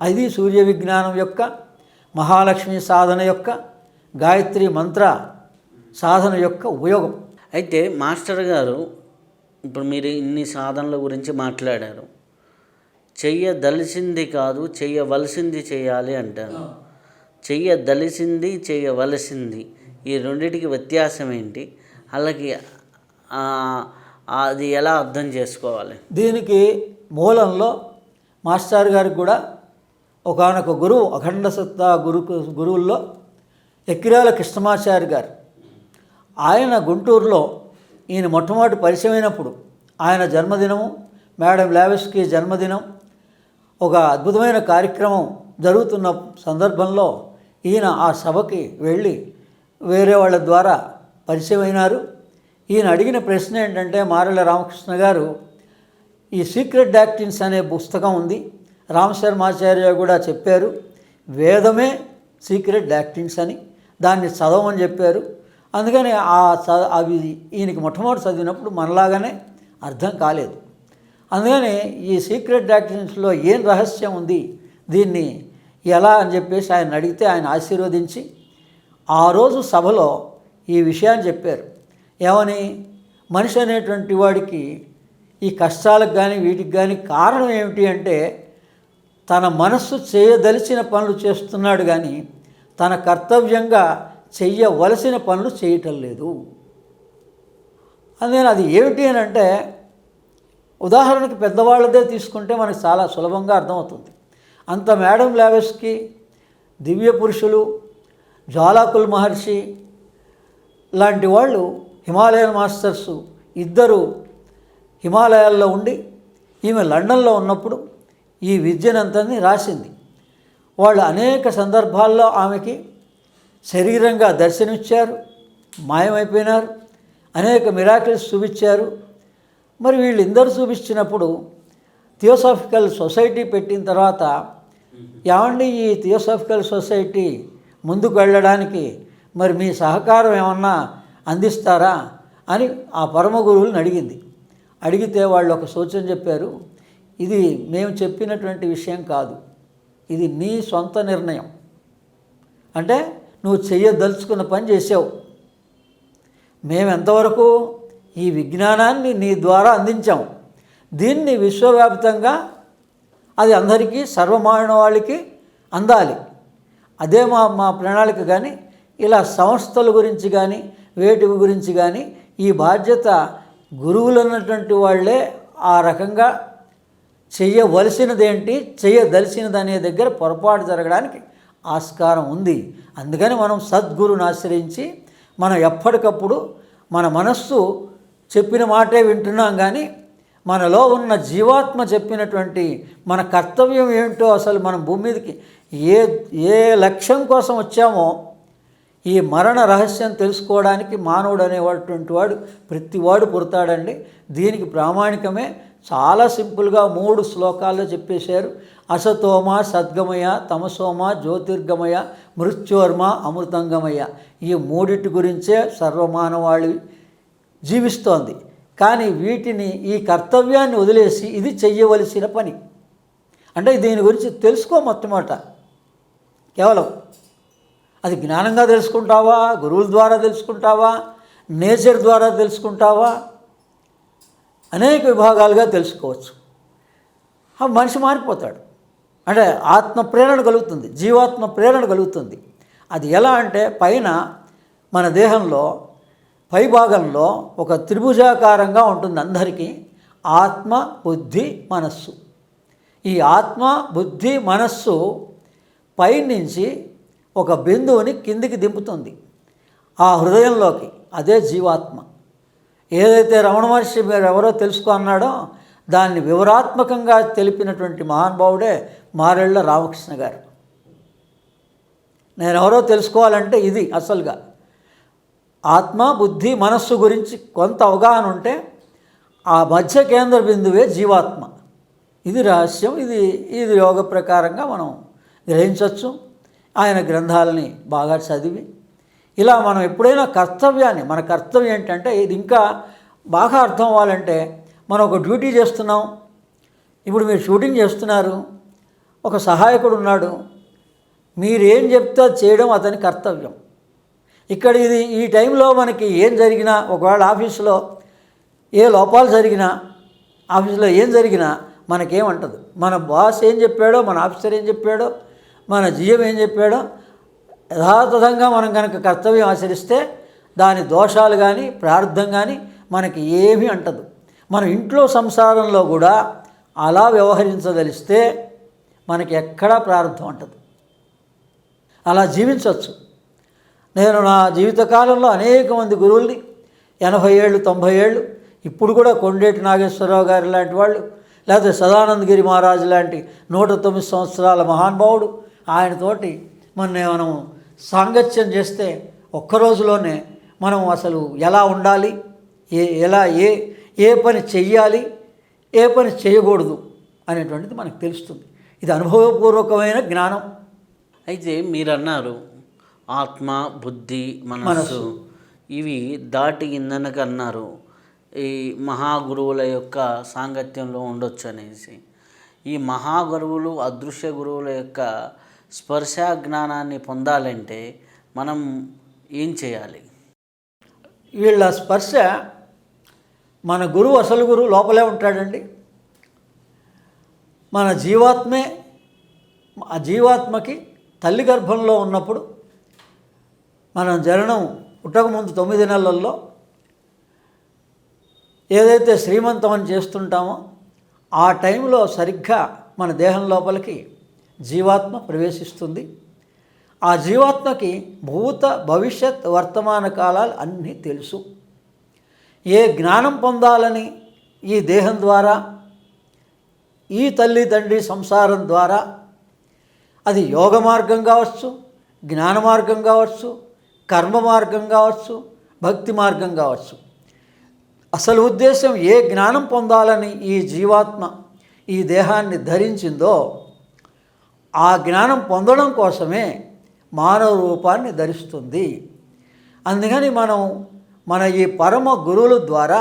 అది సూర్య విజ్ఞానం యొక్క, మహాలక్ష్మి సాధన యొక్క, గాయత్రి మంత్ర సాధన యొక్క ఉపయోగం. అయితే మాస్టర్ గారు, ఇప్పుడు మీరు ఇన్ని సాధనల గురించి మాట్లాడారు. చెయ్యదలిసింది కాదు, చెయ్యవలసింది చేయాలి అంటారు. చెయ్యదలిసింది, చెయ్యవలసింది, ఈ రెండింటికి వ్యత్యాసం ఏంటి? అలాగే అది ఎలా అర్థం చేసుకోవాలి? దీనికి మూలంలో మాస్టర్ గారికి కూడా ఒకానొక గురువు, అఖండ సత్తా గురువుల్లో ఎక్కిరాల కృష్ణమాచారి గారు, ఆయన గుంటూరులో ఈయన మొట్టమొదటి పరిచయమైనప్పుడు ఆయన జన్మదినము, మేడం లావెస్కి జన్మదినం, ఒక అద్భుతమైన కార్యక్రమం జరుగుతున్న సందర్భంలో ఈయన ఆ సభకి వెళ్ళి వేరే వాళ్ళ ద్వారా పరిచయమైనారు. ఈయన అడిగిన ప్రశ్న ఏంటంటే, మారెళ్ళ రామకృష్ణ గారు, ఈ సీక్రెట్ డాక్టిన్స్ అనే పుస్తకం ఉంది, రామశర్మాచార్య కూడా చెప్పారు, వేదమే సీక్రెట్ డాక్టిన్స్ అని, దాన్ని చదవమని చెప్పారు. అందుకని అవి ఈయనకి మొట్టమొదటి చదివినప్పుడు మనలాగానే అర్థం కాలేదు. అందుకని ఈ సీక్రెట్ డాక్టిన్స్లో ఏం రహస్యం ఉంది, దీన్ని ఎలా అని చెప్పేసి ఆయన అడిగితే ఆయన ఆశీర్వదించి ఆ రోజు సభలో ఈ విషయాన్ని చెప్పారు. ఏమని? మనిషి అనేటువంటి వాడికి ఈ కష్టాలకు కానీ వీటికి కానీ కారణం ఏమిటి అంటే, తన మనస్సు చేయదలిచిన పనులు చేస్తున్నాడు కానీ తన కర్తవ్యంగా చెయ్యవలసిన పనులు చేయటం లేదు. అందుకని అది ఏమిటి అని అంటే, ఉదాహరణకి పెద్దవాళ్ళదే తీసుకుంటే మనకు చాలా సులభంగా అర్థమవుతుంది. అంత మేడం లావెస్కి, దివ్య పురుషులు, జ్వాలాకుల్ మహర్షి లాంటి వాళ్ళు, హిమాలయన్ మాస్టర్స్ ఇద్దరు హిమాలయాల్లో ఉండి ఈమె లండన్లో ఉన్నప్పుడు ఈ విద్యనంతని రాసింది. వాళ్ళు అనేక సందర్భాల్లో ఆమెకి శరీరంగా దర్శనమిచ్చారు, మాయమైపోయినారు, అనేక మిరాకిల్స్ చూపించారు. మరి వీళ్ళందరూ చూపించినప్పుడు థియోసాఫికల్ సొసైటీ పెట్టిన తర్వాత ఏమండి ఈ థియోసాఫికల్ సొసైటీ ముందుకు వెళ్ళడానికి మరి మీ సహకారం ఏమన్నా అందిస్తారా అని ఆ పరమ గురువులను అడిగింది. అడిగితే వాళ్ళు ఒక సూచన చెప్పారు, ఇది మేము చెప్పినటువంటి విషయం కాదు, ఇది నీ సొంత నిర్ణయం. అంటే నువ్వు చెయ్యదలుచుకున్న పని చేసావు, మేము ఎంతవరకు ఈ విజ్ఞానాన్ని నీ ద్వారా అందించాం, దీన్ని విశ్వవ్యాప్తంగా అది అందరికీ సర్వమానవాళికి అందాలి, అదే మా ప్రణాళిక. కానీ ఇలా సంస్థల గురించి కానీ వేటి గురించి కానీ ఈ బాధ్యత గురువులు అన్నటువంటి వాళ్ళే ఆ రకంగా చెయ్యవలసినదేంటి చెయ్యదలిసినది అనే దగ్గర పొరపాటు జరగడానికి ఆస్కారం ఉంది. అందుకని మనం సద్గురుని ఆశ్రయించి మనం ఎప్పటికప్పుడు మన మనస్సు చెప్పిన మాటే వింటున్నాం, కానీ మనలో ఉన్న జీవాత్మ చెప్పినటువంటి మన కర్తవ్యం ఏంటో, అసలు మనం భూమి మీదకి ఏ లక్ష్యం కోసం వచ్చామో ఈ మరణ రహస్యం తెలుసుకోవడానికి మానవుడు అనేటువంటి వాడు ప్రతివాడు పుడతాడండి. దీనికి ప్రామాణికమే చాలా సింపుల్గా 3 శ్లోకాల్లో చెప్పేశారు. అసతోమ సద్గమయ, తమసోమ జ్యోతిర్గమయ, మృత్యోర్మ అమృతంగమయ. ఈ 3 గురించే సర్వమానవాళి జీవిస్తోంది. కానీ వీటిని ఈ కర్తవ్యాన్ని వదిలేసి ఇది చెయ్యవలసిన పని అంటే దీని గురించి తెలుసుకో మొట్టమొదట. కేవలం అది జ్ఞానంగా తెలుసుకుంటావా, గురువుల ద్వారా తెలుసుకుంటావా, నేచర్ ద్వారా తెలుసుకుంటావా, అనేక విభాగాలుగా తెలుసుకోవచ్చు. ఆ మనిషి మారిపోతాడు. అంటే ఆత్మ ప్రేరణ కలుగుతుంది, జీవాత్మ ప్రేరణ కలుగుతుంది. అది ఎలా అంటే పైన మన దేహంలో పై భాగంలో ఒక త్రిభుజాకారంగా ఉంటుంది అందరికీ, ఆత్మ బుద్ధి మనస్సు. ఈ ఆత్మ బుద్ధి మనస్సు పైనుంచి ఒక బిందువుని కిందికి దింపుతుంది ఆ హృదయంలోకి, అదే జీవాత్మ. ఏదైతే రమణ మహర్షి మీరు ఎవరో తెలుసుకో అన్నాడో దాన్ని వివరాత్మకంగా తెలిపినటువంటి మహానుభావుడే మారెళ్ళ రామకృష్ణ గారు. నేను ఎవరో తెలుసుకోవాలంటే ఇది అసలుగా ఆత్మ బుద్ధి మనస్సు గురించి కొంత అవగాహన ఉంటే ఆ మధ్య కేంద్ర బిందువే జీవాత్మ. ఇది రహస్యం. ఇది యోగ ప్రకారంగా మనం గ్రహించవచ్చు. ఆయన గ్రంథాలని బాగా చదివి ఇలా మనం ఎప్పుడైనా కర్తవ్యాన్ని, మన కర్తవ్యం ఏంటంటే ఇది ఇంకా బాగా అర్థం అవ్వాలంటే మనం ఒక డ్యూటీ చేస్తున్నాం. ఇప్పుడు మీరు షూటింగ్ చేస్తున్నారు, ఒక సహాయకుడు ఉన్నాడు, మీరేం చెప్తే చేయడం అతని కర్తవ్యం. ఇక్కడ ఈ టైంలో మనకి ఏం జరిగినా, ఒకవేళ ఆఫీసులో ఏ లోపాలు జరిగినా, ఆఫీసులో ఏం జరిగినా మనకేమంటదు. మన బాస్ ఏం చెప్పాడో, మన ఆఫీసర్ ఏం చెప్పాడో, మన జీఎం ఏం చెప్పాడో యథాతథంగా మనం కనుక కర్తవ్యం ఆచరిస్తే దాని దోషాలు కానీ ప్రార్థం కానీ మనకి ఏమీ అంటదు. మన ఇంట్లో సంసారంలో కూడా అలా వ్యవహరించదలిస్తే మనకి ఎక్కడా ప్రార్థం అంటదు. అలా జీవించవచ్చు. నేను నా జీవితకాలంలో అనేక మంది గురువుల్ని 80 ఏళ్ళు 90 ఏళ్ళు ఇప్పుడు కూడా కొండేటి నాగేశ్వరరావు గారి లాంటి వాళ్ళు, లేకపోతే సదానందగిరి మహారాజు లాంటి 109 సంవత్సరాల మహానుభావుడు, ఆయనతోటి మనం సాంగత్యం చేస్తే ఒక్కరోజులోనే మనం అసలు ఎలా ఉండాలి, ఏ పని చెయ్యాలి, ఏ పని చేయకూడదు అనేటువంటిది మనకు తెలుస్తుంది. ఇది అనుభవపూర్వకమైన జ్ఞానం. అయితే మీరు అన్నారు ఆత్మ బుద్ధి మనస్సు ఇవి దాటి ఇందనక అన్నారు ఈ మహాగురువుల యొక్క సాంగత్యంలో ఉండొచ్చు అనేసి. ఈ మహాగురువులు అదృశ్య గురువుల యొక్క స్పర్శ జ్ఞానాన్ని పొందాలంటే మనం ఏం చేయాలి? వీళ్ళ స్పర్శ, మన గురువు అసలు గురువు లోపలే ఉంటాడండి. మన జీవాత్మే, ఆ జీవాత్మకి తల్లి గర్భంలో ఉన్నప్పుడు మనం జననం పుట్టకముందు 9 నెలల్లో ఏదైతే శ్రీమంతం అని చేస్తుంటామో ఆ టైంలో సరిగ్గా మన దేహం లోపలికి జీవాత్మ ప్రవేశిస్తుంది. ఆ జీవాత్మకి భూత భవిష్యత్ వర్తమాన కాలాలు అన్నీ తెలుసు. ఏ జ్ఞానం పొందాలని ఈ దేహం ద్వారా, ఈ తల్లి తండ్రి సంసారం ద్వారా, అది యోగ మార్గం కావచ్చు, జ్ఞాన మార్గం కావచ్చు, కర్మ మార్గం కావచ్చు, భక్తి మార్గం కావచ్చు, అసలు ఉద్దేశం ఏ జ్ఞానం పొందాలని ఈ జీవాత్మ ఈ దేహాన్ని ధరించిందో ఆ జ్ఞానం పొందడం కోసమే మానవ రూపాన్ని ధరిస్తుంది. అందుకని మనం మన ఈ పరమ గురువుల ద్వారా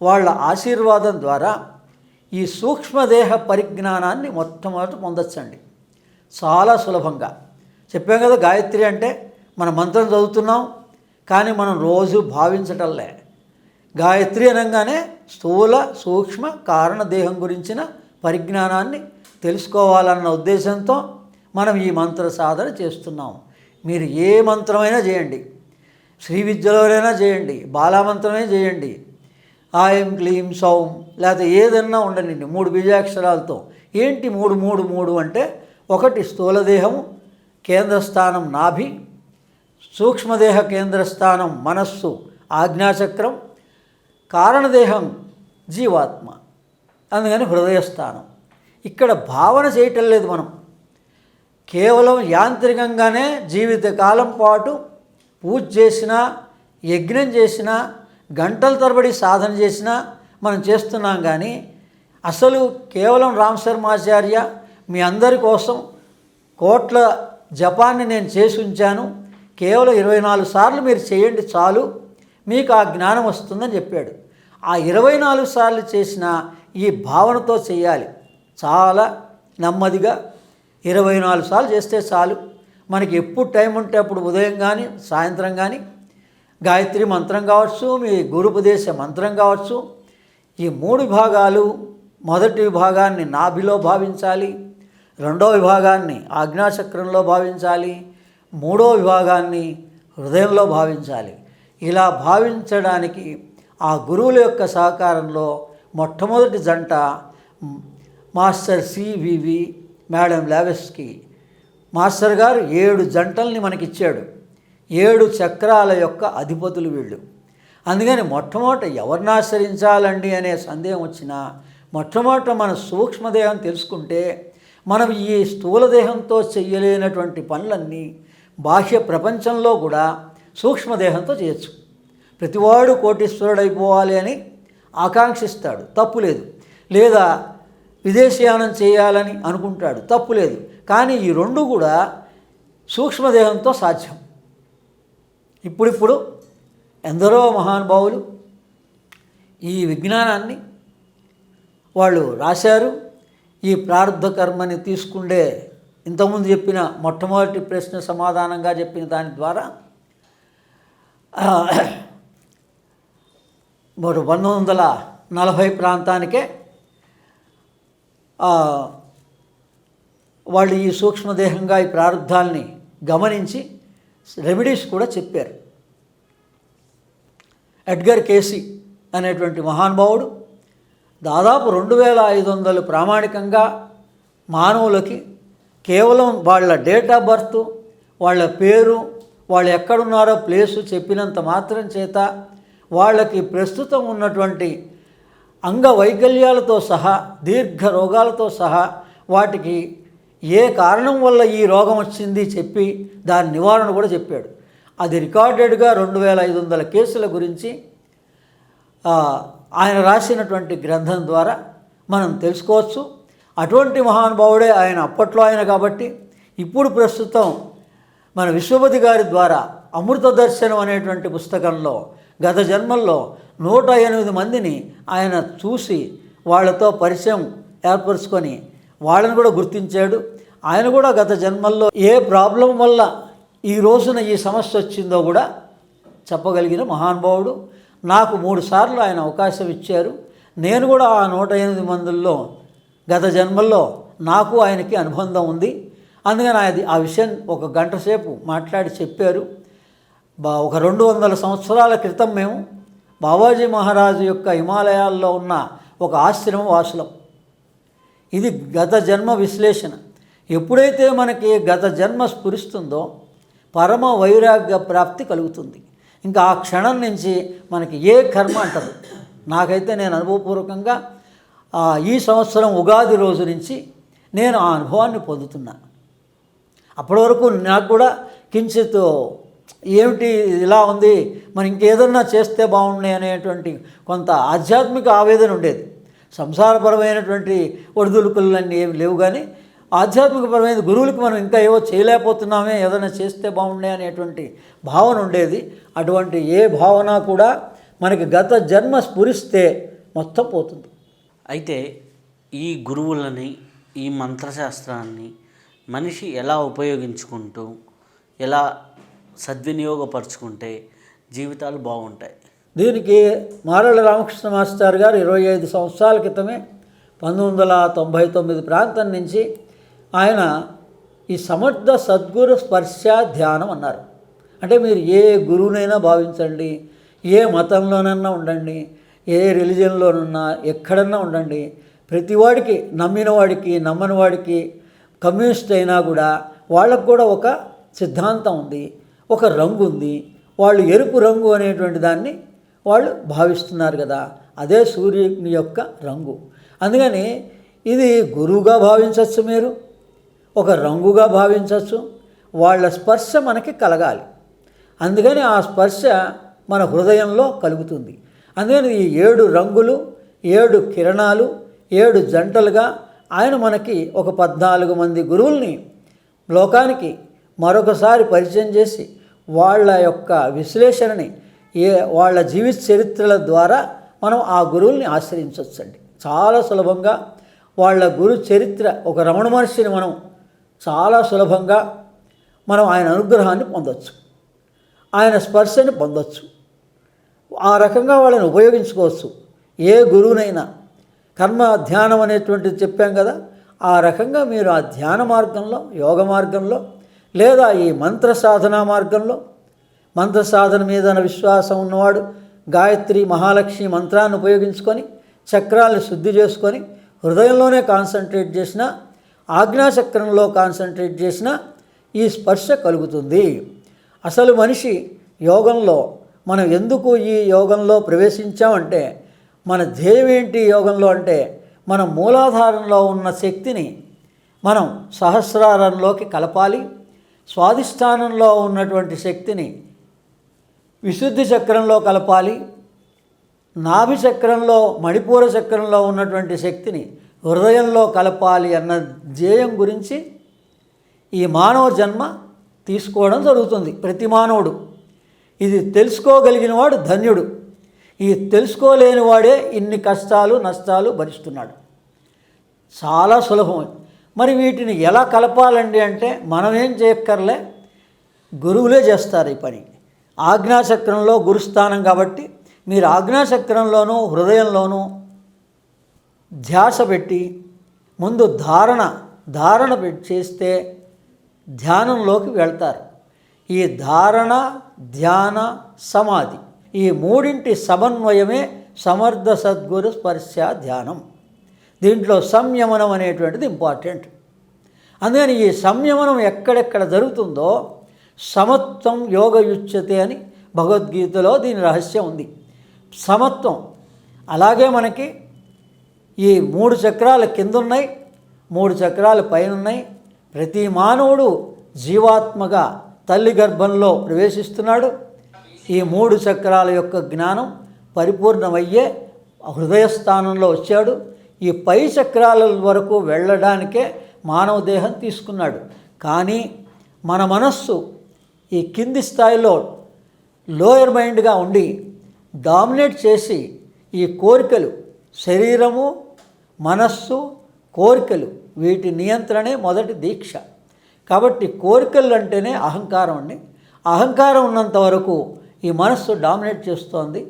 వాళ్ళ ఆశీర్వాదం ద్వారా ఈ సూక్ష్మదేహ పరిజ్ఞానాన్ని మొట్టమొదట పొందొచ్చండి. చాలా సులభంగా చెప్పాం కదా. గాయత్రి అంటే మన మంత్రం చదువుతున్నాం, కానీ మనం రోజు భావించటంలే. గాయత్రి అనగానే స్థూల సూక్ష్మ కారణదేహం గురించిన పరిజ్ఞానాన్ని తెలుసుకోవాలన్న ఉద్దేశంతో మనం ఈ మంత్ర సాధన చేస్తున్నాం. మీరు ఏ మంత్రమైనా చేయండి, శ్రీ విద్యలోనైనా చేయండి, బాలామంత్రమే చేయండి, ఆయం క్లీం సౌం లేకపోతే ఏదన్నా ఉండండి 3 బీజాక్షరాలతో. ఏంటి 3 3 3 అంటే, ఒకటి స్థూలదేహము కేంద్రస్థానం నాభి, సూక్ష్మదేహ కేంద్రస్థానం మనస్సు ఆజ్ఞాచక్రం, కారణదేహం జీవాత్మ, అందుకని హృదయస్థానం. ఇక్కడ భావన చేయటం లేదు మనం, కేవలం యాంత్రికంగానే జీవితకాలం పాటు పూజ చేసినా యజ్ఞం చేసినా గంటల తరబడి సాధన చేసినా మనం చేస్తున్నాం. కానీ అసలు కేవలం రామశర్మాచార్య మీ అందరి కోసం కోట్ల జపాన్ని నేను చేసి ఉంచాను, కేవలం 24 సార్లు మీరు చేయండి చాలు, మీకు ఆ జ్ఞానం వస్తుందని చెప్పాడు. ఆ 24 సార్లు చేసిన ఈ భావనతో చేయాలి. చాలా నెమ్మదిగా 24 సార్లు చేస్తే చాలు. మనకి ఎప్పుడు టైం ఉంటే అప్పుడు ఉదయం కానీ సాయంత్రం కానీ గాయత్రి మంత్రం కావచ్చు, మీ గురుపదేశ మంత్రం కావచ్చు. ఈ 3 విభాగాలు, మొదటి విభాగాన్ని నాభిలో భావించాలి, రెండవ విభాగాన్ని ఆజ్ఞాచక్రంలో భావించాలి, మూడవ విభాగాన్ని హృదయంలో భావించాలి. ఇలా భావించడానికి ఆ గురువుల యొక్క సహకారంలో మొట్టమొదటి జంట మాస్టర్ సివివి మేడం లావెస్కీ మాస్టర్ గారు 7 జంటల్ని మనకిచ్చాడు. 7 చక్రాల యొక్క అధిపతులు వీళ్ళు. అందుకని మొట్టమొదట ఎవరిని ఆశ్రయించాలండి అనే సందేహం వచ్చినా మొట్టమొదట మన సూక్ష్మదేహం తెలుసుకుంటే మనం ఈ స్థూలదేహంతో చెయ్యలేనటువంటి పనులన్నీ బాహ్య ప్రపంచంలో కూడా సూక్ష్మదేహంతో చేయొచ్చు. ప్రతివాడు కోటీశ్వరుడైపోవాలి అని ఆకాంక్షిస్తాడు, తప్పులేదు. లేదా విదేశీయానం చేయాలని అనుకుంటాడు, తప్పులేదు. కానీ ఈ 2 కూడా సూక్ష్మదేహంతో సాధ్యం. ఇప్పుడిప్పుడు ఎందరో మహానుభావులు ఈ విజ్ఞానాన్ని వాళ్ళు రాశారు. ఈ ప్రారంధ కర్మని తీసుకుండే ఇంతకుముందు చెప్పిన మొట్టమొదటి ప్రశ్న సమాధానంగా చెప్పిన దాని ద్వారా 1940 ప్రాంతానికే వాళ్ళు ఈ సూక్ష్మదేహంగా ఈ ప్రారంధాల్ని గమనించి రెమెడీస్ కూడా చెప్పారు. ఎడ్గర్ కేసీ అనేటువంటి మహానుభావుడు దాదాపు 2500 ప్రామాణికంగా మానవులకి కేవలం వాళ్ళ డేట్ ఆఫ్ బర్త్, వాళ్ళ పేరు, వాళ్ళు ఎక్కడున్నారో ప్లేసు చెప్పినంత మాత్రం చేత వాళ్ళకి ప్రస్తుతం ఉన్నటువంటి అంగవైకల్యాలతో సహా దీర్ఘ రోగాలతో సహా వాటికి ఏ కారణం వల్ల ఈ రోగం వచ్చింది చెప్పి దాని నివారణ కూడా చెప్పాడు. అది రికార్డెడ్గా 2500 కేసుల గురించి ఆయన రాసినటువంటి గ్రంథం ద్వారా మనం తెలుసుకోవచ్చు. అటువంటి మహానుభావుడే ఆయన, అప్పట్లో ఆయన కాబట్టి. ఇప్పుడు ప్రస్తుతం మన విశ్వపతి గారి ద్వారా అమృత దర్శనం అనేటువంటి పుస్తకంలో గత జన్మల్లో 108 మందిని ఆయన చూసి వాళ్ళతో పరిచయం ఏర్పరచుకొని వాళ్ళని కూడా గుర్తించాడు. ఆయన కూడా గత జన్మల్లో ఏ ప్రాబ్లం వల్ల ఈ రోజున ఈ సమస్య వచ్చిందో కూడా చెప్పగలిగిన మహానుభావుడు. నాకు 3 సార్లు ఆయన అవకాశం ఇచ్చారు. నేను కూడా ఆ 108 మందుల్లో గత జన్మల్లో నాకు ఆయనకి అనుబంధం ఉంది. అందుకని ఆ విషయం 1 గంట సేపు మాట్లాడి చెప్పారు. ఒక 200 సంవత్సరాల క్రితం మేము బాబాజీ మహారాజు యొక్క హిమాలయాల్లో ఉన్న ఒక ఆశ్రమం వాసులం. ఇది గత జన్మ విశ్లేషణ. ఎప్పుడైతే మనకి గత జన్మ స్ఫురిస్తుందో పరమ వైరాగ్య ప్రాప్తి కలుగుతుంది. ఇంకా ఆ క్షణం నుంచి మనకి ఏ కర్మ అంటదు. నాకైతే నేను అనుభవపూర్వకంగా ఈ సంవత్సరం ఉగాది రోజు నుంచి నేను ఆ అనుభవాన్ని పొందుతున్నా. అప్పటి వరకు నాకు కూడా కించిత్ ఏమిటి ఇలా ఉంది, మరి ఇంకేదన్నా చేస్తే బాగుండే అనేటువంటి కొంత ఆధ్యాత్మిక ఆవేదన ఉండేది. సంసారపరమైనటువంటి ఒడిదుడుకులన్నీ ఏమి లేవు, కానీ ఆధ్యాత్మికపరమైన గురువులకు మనం ఇంకా ఏవో చేయలేకపోతున్నామే, ఏదైనా చేస్తే బాగుండే అనేటువంటి భావన ఉండేది. అటువంటి ఏ భావన కూడా మనకి గత జన్మ స్ఫురిస్తే మొత్తం పోతుంది. అయితే ఈ గురువులని, ఈ మంత్రశాస్త్రాన్ని మనిషి ఎలా ఉపయోగించుకుంటూ, ఎలా సద్వినియోగపరుచుకుంటే జీవితాలు బాగుంటాయి? దీనికి మారళ్ళ రామకృష్ణ మాస్టర్ గారు 25 సంవత్సరాల క్రితమే 1999 ప్రాంతం నుంచి ఆయన ఈ సమర్థ సద్గురు స్పర్శ ధ్యానం అన్నారు. అంటే మీరు ఏ గురువునైనా భావించండి, ఏ మతంలోనన్నా ఉండండి, ఏ రిలీజియన్లోనున్నా ఎక్కడన్నా ఉండండి, ప్రతివాడికి, నమ్మిన వాడికి నమ్మని వాడికి, కమ్యూనిస్ట్ అయినా కూడా వాళ్ళకు కూడా ఒక సిద్ధాంతం ఉంది, ఒక రంగు ఉంది. వాళ్ళు ఎరుపు రంగు అనేటువంటి దాన్ని వాళ్ళు భావిస్తున్నారు కదా, అదే సూర్యుని యొక్క రంగు. అందుకని ఇది గురువుగా భావించవచ్చు, మీరు ఒక రంగుగా భావించవచ్చు. వాళ్ళ స్పర్శ మనకి కలగాలి. అందుకని ఆ స్పర్శ మన హృదయంలో కలుగుతుంది. అందుకని ఈ 7 రంగులు, 7 కిరణాలు, 7 జంటలుగా ఆయన మనకి ఒక 14 మంది గురువుల్ని లోకానికి మరొకసారి పరిచయం చేసి వాళ్ళ యొక్క విశ్లేషణని వాళ్ళ జీవిత చరిత్రల ద్వారా మనం ఆ గురువుల్ని ఆశ్రయించవచ్చండి. చాలా సులభంగా వాళ్ళ గురు చరిత్ర, ఒక రమణ మహర్షిని మనం చాలా సులభంగా మనం ఆయన అనుగ్రహాన్ని పొందవచ్చు, ఆయన స్పర్శని పొందవచ్చు. ఆ రకంగా వాళ్ళని ఉపయోగించుకోవచ్చు. ఏ గురువునైనా కర్మ ధ్యానం అనేటువంటిది చెప్పాం కదా, ఆ రకంగా మీరు ఆ ధ్యాన మార్గంలో, యోగ మార్గంలో, లేదా ఈ మంత్ర సాధనా మార్గంలో, మంత్ర సాధన మీద విశ్వాసం ఉన్నవాడు గాయత్రి మహాలక్ష్మి మంత్రాన్ని ఉపయోగించుకొని చక్రాలను శుద్ధి చేసుకొని హృదయంలోనే కాన్సన్ట్రేట్ చేసిన, ఆజ్ఞాచక్రంలో కాన్సన్ట్రేట్ చేసిన ఈ స్పర్శ కలుగుతుంది. అసలు మనిషి యోగంలో మనం ఎందుకు ఈ యోగంలో ప్రవేశించామంటే, మన ధ్యేయం ఏంటి యోగంలో అంటే, మన మూలాధారంలో ఉన్న శక్తిని మనం సహస్రారంలోకి కలపాలి. స్వాధిష్టానంలో ఉన్నటువంటి శక్తిని విశుద్ధి చక్రంలో కలపాలి. నాభి చక్రంలో, మణిపూర చక్రంలో ఉన్నటువంటి శక్తిని హృదయంలో కలపాలి అన్న ధ్యేయం గురించి ఈ మానవ జన్మ తీసుకోవడం జరుగుతుంది. ప్రతి మానవుడు ఇది తెలుసుకోగలిగిన వాడు ధన్యుడు. ఈ తెలుసుకోలేని వాడే ఇన్ని కష్టాలు నష్టాలు భరిస్తున్నాడు. చాలా సులభం. మరి వీటిని ఎలా కలపాలండి అంటే, మనం ఏం చేయక్కర్లే, గురువులే చేస్తారు ఈ పని. ఆజ్ఞాచక్రంలో గురుస్థానం కాబట్టి మీరు ఆజ్ఞాచక్రంలోనూ హృదయంలోనూ ధ్యాస పెట్టి ముందు ధారణ పెట్టి చేస్తే ధ్యానంలోకి వెళ్తారు. ఈ ధారణ, ధ్యాన, సమాధి, ఈ మూడింటి సమన్వయమే సమర్థ సద్గురు స్పర్శ ధ్యానం. దీంట్లో సంయమనం అనేటువంటిది ఇంపార్టెంట్. అందుకని ఈ సంయమనం ఎక్కడెక్కడ జరుగుతుందో సమత్వం యోగయుచ్యతే అని భగవద్గీతలో దీని రహస్యం ఉంది. సమత్వం. అలాగే మనకి ఈ 3 చక్రాల కింద ఉన్నాయి, 3 చక్రాల పైన ఉన్నాయి. ప్రతి మానవుడు జీవాత్మగా తల్లి గర్భంలో ప్రవేశిస్తున్నాడు. ఈ 3 చక్రాల యొక్క జ్ఞానం పరిపూర్ణమయ్యే హృదయస్థానంలో వచ్చాడు. ఈ పై చక్రాల వరకు వెళ్ళడానికే మానవ దేహం తీసుకున్నాడు. కానీ మన మనస్సు ఈ కింది స్థాయిలో లోయర్ మైండ్గా ఉండి డామినేట్ చేసి ఈ కోరికలు, శరీరము, మనస్సు, కోరికలు, వీటి నియంత్రణే మొదటి దీక్ష. కాబట్టి కోరికలు అంటేనే అహంకారం అండి. అహంకారం ఉన్నంత వరకు ఈ మనస్సు డామినేట్ చేస్తోంది.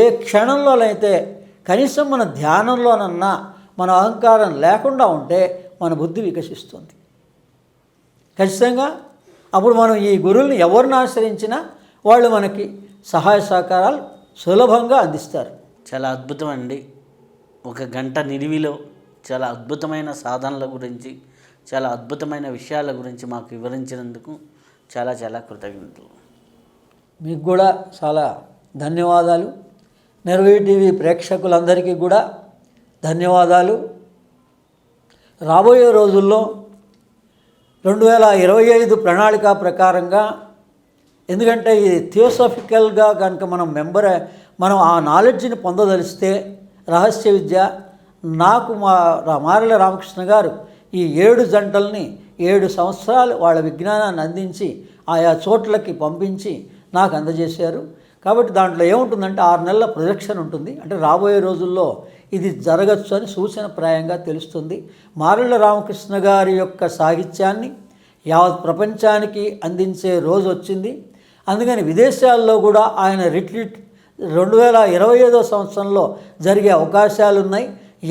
ఏ క్షణంలోనైతే కనీసం మన ధ్యానంలోనన్నా మన అహంకారం లేకుండా ఉంటే మన బుద్ధి వికసిస్తుంది ఖచ్చితంగా. అప్పుడు మనం ఈ గురువుల్ని ఎవరిని ఆశ్రయించినా వాళ్ళు మనకి సహాయ సహకారాలు సులభంగా అందిస్తారు. చాలా అద్భుతం అండి. 1 గంట నిడివిలో చాలా అద్భుతమైన సాధనల గురించి, చాలా అద్భుతమైన విషయాల గురించి మాకు వివరించినందుకు చాలా చాలా కృతజ్ఞతలు. మీకు కూడా చాలా ధన్యవాదాలు. నిర్వై టీవీ ప్రేక్షకులందరికీ కూడా ధన్యవాదాలు. రాబోయే రోజుల్లో 2025 ప్రణాళిక ప్రకారంగా ఎందుకంటే ఇది థియోసాఫికల్గా కనుక మనం ఆ నాలెడ్జ్ని పొందదలిస్తే రహస్య విద్య నాకు మారెళ్ళ రామకృష్ణ గారు ఈ 7 జంటల్ని 7 సంవత్సరాలు వాళ్ళ విజ్ఞానాన్ని అందించి ఆయా చోట్లకి పంపించి నాకు అందజేశారు. కాబట్టి దాంట్లో ఏముంటుందంటే 6 నెలల ప్రొజెక్షన్ ఉంటుంది. అంటే రాబోయే రోజుల్లో ఇది జరగచ్చు అని సూచనప్రాయంగా తెలుస్తుంది. మారెళ్ళ రామకృష్ణ గారి యొక్క సాహిత్యాన్ని యావత్ ప్రపంచానికి అందించే రోజు వచ్చింది. అందుకని విదేశాల్లో కూడా ఆయన రిట్రీట్ 2025 సంవత్సరంలో జరిగే అవకాశాలు ఉన్నాయి.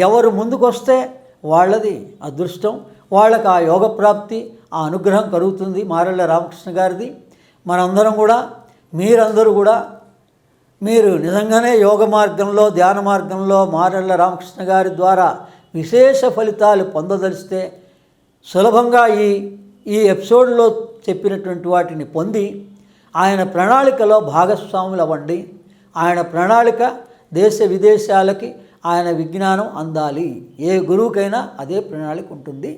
ఎవరు ముందుకొస్తే వాళ్ళది అదృష్టం, వాళ్ళకి ఆ యోగ ప్రాప్తి, ఆ అనుగ్రహం కలుగుతుంది మారెళ్ళ రామకృష్ణ గారిది. మనందరం కూడా మీరందరూ కూడా మీరు నిజంగానే యోగ మార్గంలో ధ్యాన మార్గంలో మారెళ్ళ రామకృష్ణ గారి ద్వారా విశేష ఫలితాలు పొందదలిస్తే సులభంగా ఈ ఎపిసోడ్లో చెప్పినటువంటి వాటిని పొంది ఆయన ప్రణాళికలో భాగస్వాములు అవ్వండి. ఆయన ప్రణాళిక దేశ విదేశాలకి ఆయన విజ్ఞానం అందాలి. ఏ గురువుకైనా అదే ప్రణాళిక ఉంటుంది.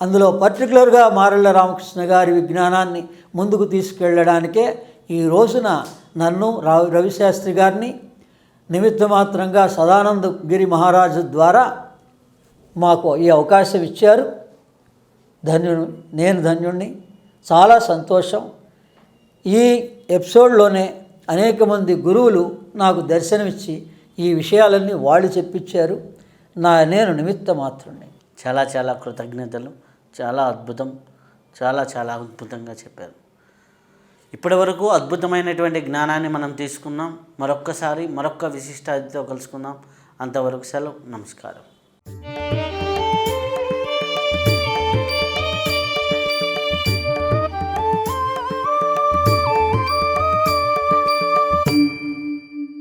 అందులో పర్టికులర్గా మారెళ్ళ రామకృష్ణ గారి విజ్ఞానాన్ని ముందుకు తీసుకెళ్ళడానికే ఈ రోజున నన్ను రవిశాస్త్రి గారిని నిమిత్తమాత్రంగా సదానంద గిరి మహారాజు ద్వారా మాకు ఈ అవకాశం ఇచ్చారు. నేను ధన్యుణ్ణి. చాలా సంతోషం. ఈ ఎపిసోడ్లోనే అనేక మంది గురువులు నాకు దర్శనమిచ్చి ఈ విషయాలన్నీ వాళ్ళు చెప్పించారు. నేను నిమిత్త మాత్రుణ్ణి. చాలా చాలా కృతజ్ఞతలు. చాలా అద్భుతం. చాలా చాలా అద్భుతంగా చెప్పారు. ఇప్పటి వరకు అద్భుతమైనటువంటి జ్ఞానాన్ని మనం తీసుకున్నాం. మరొక్క విశిష్ట అతిథితో కలుసుకుందాం. అంతవరకు సెలవు. నమస్కారం.